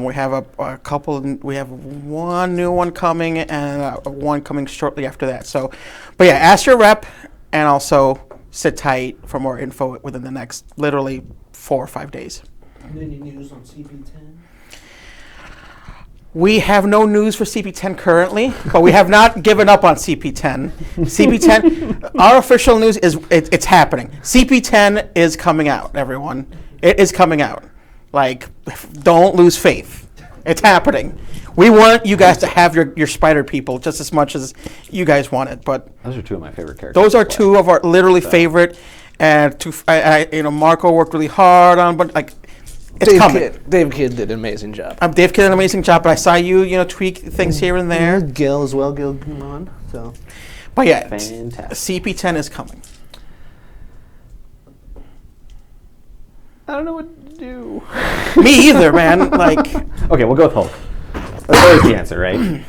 A: we have a couple. We have 1 new one coming and 1 coming shortly after that. So, but yeah, ask your rep and also sit tight for more info within the next literally 4 or 5 days.
C: Any news on CP10?
A: We have no news for CP10 currently, but we have not given up on CP10. CP10, our official news is it's happening. CP10 is coming out, everyone. It is coming out. Like, don't lose faith. It's happening. We want you guys to have your spider people just as much as you guys want it, but
B: Those are two of my favorite characters.
A: those are two of our literally favorite, and Marco worked really hard on, but like, it's coming.
C: Dave Kidd did an amazing job.
A: Dave did an amazing job, but I saw you tweak things here and there.
C: Gil as well. Gil came on. So,
A: But yeah,
B: Fantastic.
A: CP10 is coming.
B: I don't know what to do.
A: Me either, man. Like,
B: Okay, we'll go with Hulk. That's always the answer, right?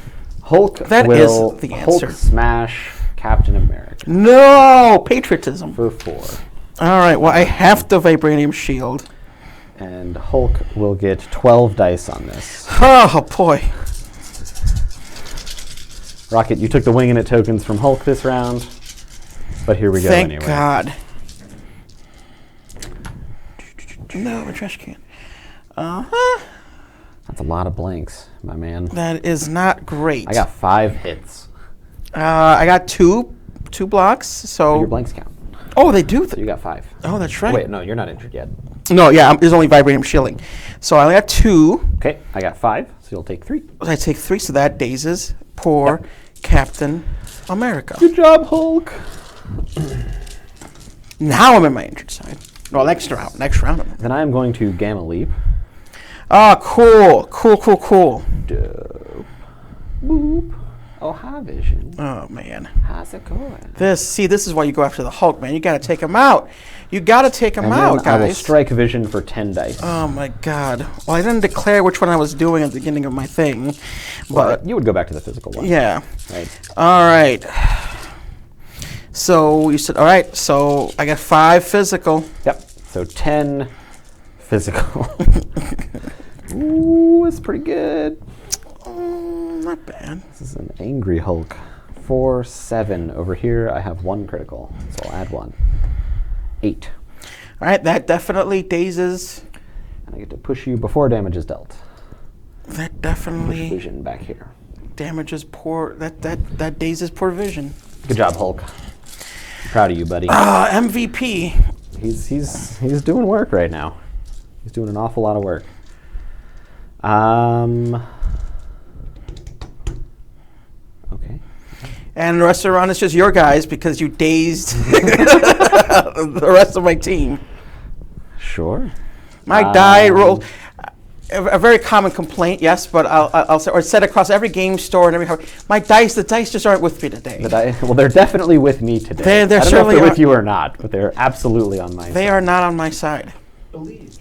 B: Hulk
A: That
B: will
A: is the answer.
B: Hulk smash Captain America
A: no patriotism.
B: for 4.
A: All right. Well, I have the vibranium shield.
B: And Hulk will get 12 dice on this.
A: Oh boy.
B: Rocket, you took the wing and it tokens from Hulk this round, but here we go
A: Thank
B: anyway.
A: God. No, a trash can.
B: That's a lot of blanks, my man.
A: That is not great.
B: I got 5 hits.
A: I got two blocks. So
B: Your blanks count.
A: Oh, they do.
B: So you got 5.
A: Oh, that's right.
B: Wait, no, you're not injured yet.
A: No, yeah, there's only vibranium shielding. So I only got 2.
B: Okay, I got 5, so you'll take 3.
A: I take 3, so that dazes poor Captain America.
B: Good job, Hulk.
A: Now I'm in my injured side. Well, next round.
B: Then I am going to Gamma Leap.
A: Ah, cool.
B: Dope. Boop. Oh, hi, Vision.
A: Oh man,
B: How's it going?
A: this is why you go after the Hulk, man. You got to take him out. You got to take him
B: And
A: out,
B: then I will
A: guys.
B: strike Vision for 10 dice.
A: Oh my God. Well, I didn't declare which one I was doing at the beginning of my thing, but
B: you would go back to the physical one.
A: yeah.
B: Right.
A: All right. So you said, all right. So I got 5 physical.
B: Yep. So 10 physical. Ooh, it's pretty good.
A: Not bad.
B: This is an angry Hulk. 4, 7. Over here, I have 1 critical, so I'll add 1. 8.
A: All right. That definitely dazes.
B: And I get to push you before damage is dealt.
A: That
B: Push
A: definitely
B: Vision back here.
A: damages poor. That dazes poor Vision.
B: Good job, Hulk. Proud of you, buddy.
A: MVP.
B: He's doing work right now. He's doing an awful lot of work. Okay.
A: And the rest of the round is just your guys because you dazed the rest of my team.
B: Sure.
A: My die roll. A very common complaint, yes, but I'll say, or it's said across every game store and every. The dice just aren't with me today.
B: Well, they're definitely with me today.
A: They
B: I don't know if
A: certainly
B: they're
A: are.
B: with you or not, but they're absolutely on my side.
A: They are not on my side.
C: Believe.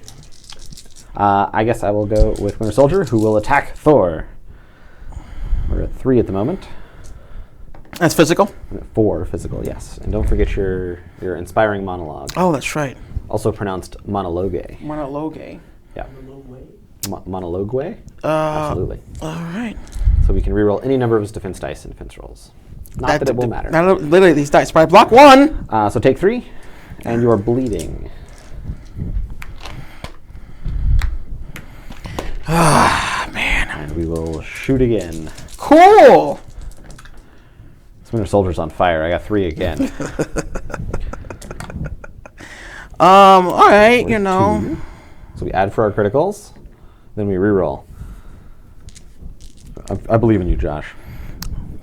B: I guess I will go with Winter Soldier, who will attack Thor. We're at 3 at the moment.
A: That's physical.
B: I'm at 4 physical, yes. And don't forget your inspiring monologue,
A: Oh, that's right.
B: also pronounced monologue.
A: Monologue.
B: Yeah. Monologue?
A: Uh,
B: Absolutely.
A: All right.
B: So we can reroll any number of his defense dice in defense rolls. Not that it will matter.
A: Literally, these dice. But I block 1.
B: So take 3, and you are bleeding.
A: Ah, man.
B: And we will shoot again.
A: Cool.
B: This Winter Soldier's on fire. I got 3 again.
A: All right,
B: 2. So we add for our criticals, then we reroll. I believe in you, Josh.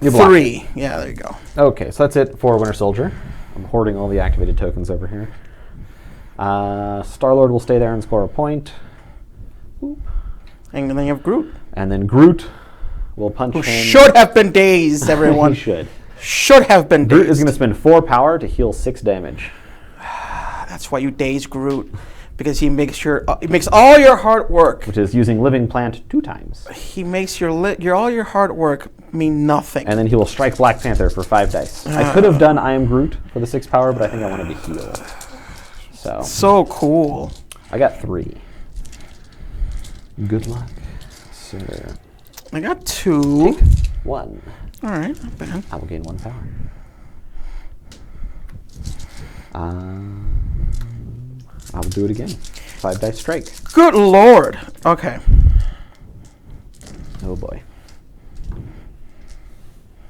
B: You block.
A: 3. Yeah, there you go.
B: Okay, so that's it for Winter Soldier. I'm hoarding all the activated tokens over here. Star-Lord will stay there and score a point. Boop.
A: And then you have Groot,
B: And then Groot will punch
A: who
B: him.
A: should have been dazed, everyone.
B: He should.
A: Should have been
B: Groot
A: dazed.
B: is going to spend 4 power to heal 6 damage.
A: That's why you daze Groot, because he makes all your hard work.
B: Which is using Living Plant 2 times.
A: He makes all your hard work mean nothing.
B: And then he will strike Black Panther for 5 dice. I could have done I Am Groot for the 6 power, but I think I wanted to heal.
A: So cool.
B: I got 3. Good luck, sir.
A: I got 2.
B: 1.
A: All right, not bad.
B: I will gain 1 power. I will do it again. 5 dice strike.
A: Good Lord. Okay.
B: Oh boy.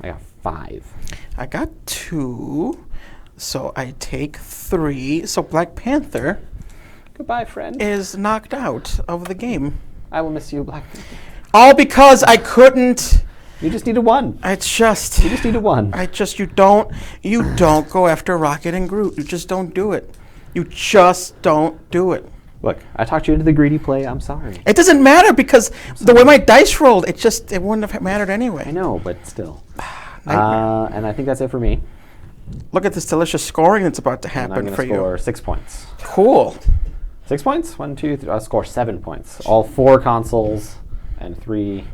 B: I got 5.
A: I got 2, so I take 3. So Black Panther
B: Goodbye, friend.
A: is knocked out of the game.
B: I will miss you, Black Panther.
A: All because I couldn't.
B: You just needed 1.
A: It's just.
B: You just needed 1.
A: You don't go after Rocket and Groot. You just don't do it. You just don't do it.
B: Look, I talked you into the greedy play. I'm sorry.
A: It doesn't matter because the way my dice rolled, it wouldn't have mattered anyway.
B: I know, but still.
A: Nightmare.
B: And I think that's it for me.
A: Look at this delicious scoring that's about to
B: And I'm
A: happen
B: going
A: for
B: to
A: you.
B: score 6 points.
A: Cool.
B: 6 points? 1, 2, 3. I'll score 7 points. All 4 consoles and 3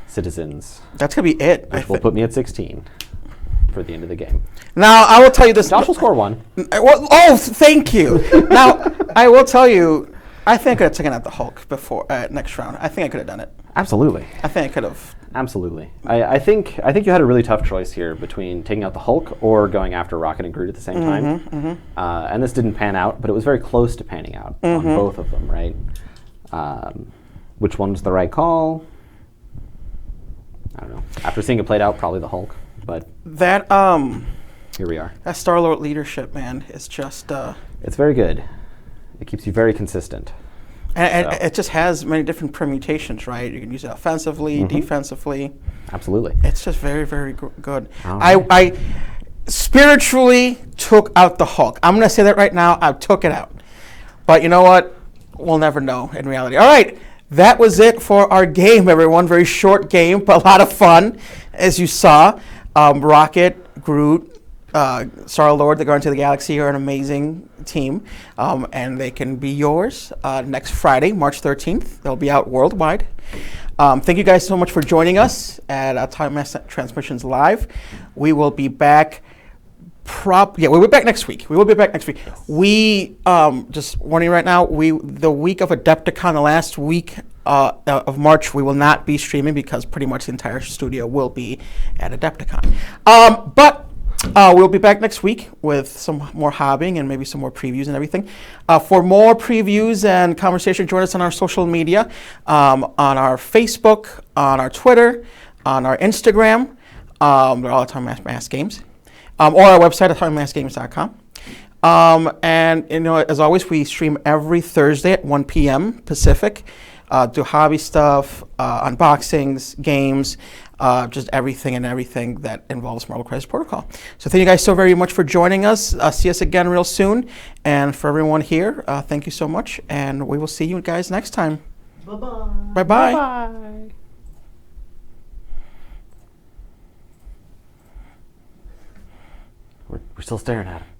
B: citizens,
A: That's going to be it.
B: which will put me at 16 for the end of the game.
A: Now, I will tell you this.
B: Josh will score 1.
A: Thank you. Now, I will tell you, I think I could have taken out the Hulk before next round. I think I could have done it.
B: Absolutely.
A: I think I could have.
B: Absolutely. I think you had a really tough choice here between taking out the Hulk or going after Rocket and Groot at the same time. And this didn't pan out, but it was very close to panning out on both of them, right? Which one's the right call? I don't know. After seeing it played out, probably the Hulk. But
A: That
B: here we are.
A: that Star-Lord leadership, man, is just.
B: It's very good. It keeps you very consistent.
A: And
B: So.
A: it just has many different permutations, right? You can use it offensively, defensively.
B: Absolutely.
A: It's just very, very good.
B: All right.
A: I spiritually took out the Hulk. I'm going to say that right now. I took it out. But you know what? We'll never know in reality. All right. That was it for our game, everyone. Very short game, but a lot of fun, as you saw. Rocket, Groot, Star-Lord, the Guardians of the Galaxy are an amazing team, and they can be yours next Friday, March 13th. They'll be out worldwide. Thank you guys so much for joining us at Time Mass Transmissions Live. We will be back. We'll be back next week.
B: Yes.
A: We just warning right now. The week of Adepticon, the last week of March, we will not be streaming because pretty much the entire studio will be at Adepticon. But we'll be back next week with some more hobbying and maybe some more previews and everything. For more previews and conversation, join us on our social media, on our Facebook, on our Twitter, on our Instagram. They're all at Time Mass Games. Or our website at timemassgames.com. And as always, we stream every Thursday at 1 p.m. Pacific. Do hobby stuff, unboxings, games, just everything that involves Marvel Crisis Protocol. So thank you guys so very much for joining us. See us again real soon. And for everyone here, thank you so much. And we will see you guys next time.
C: Bye-bye.
A: Bye-bye.
B: Bye. We're still staring at him.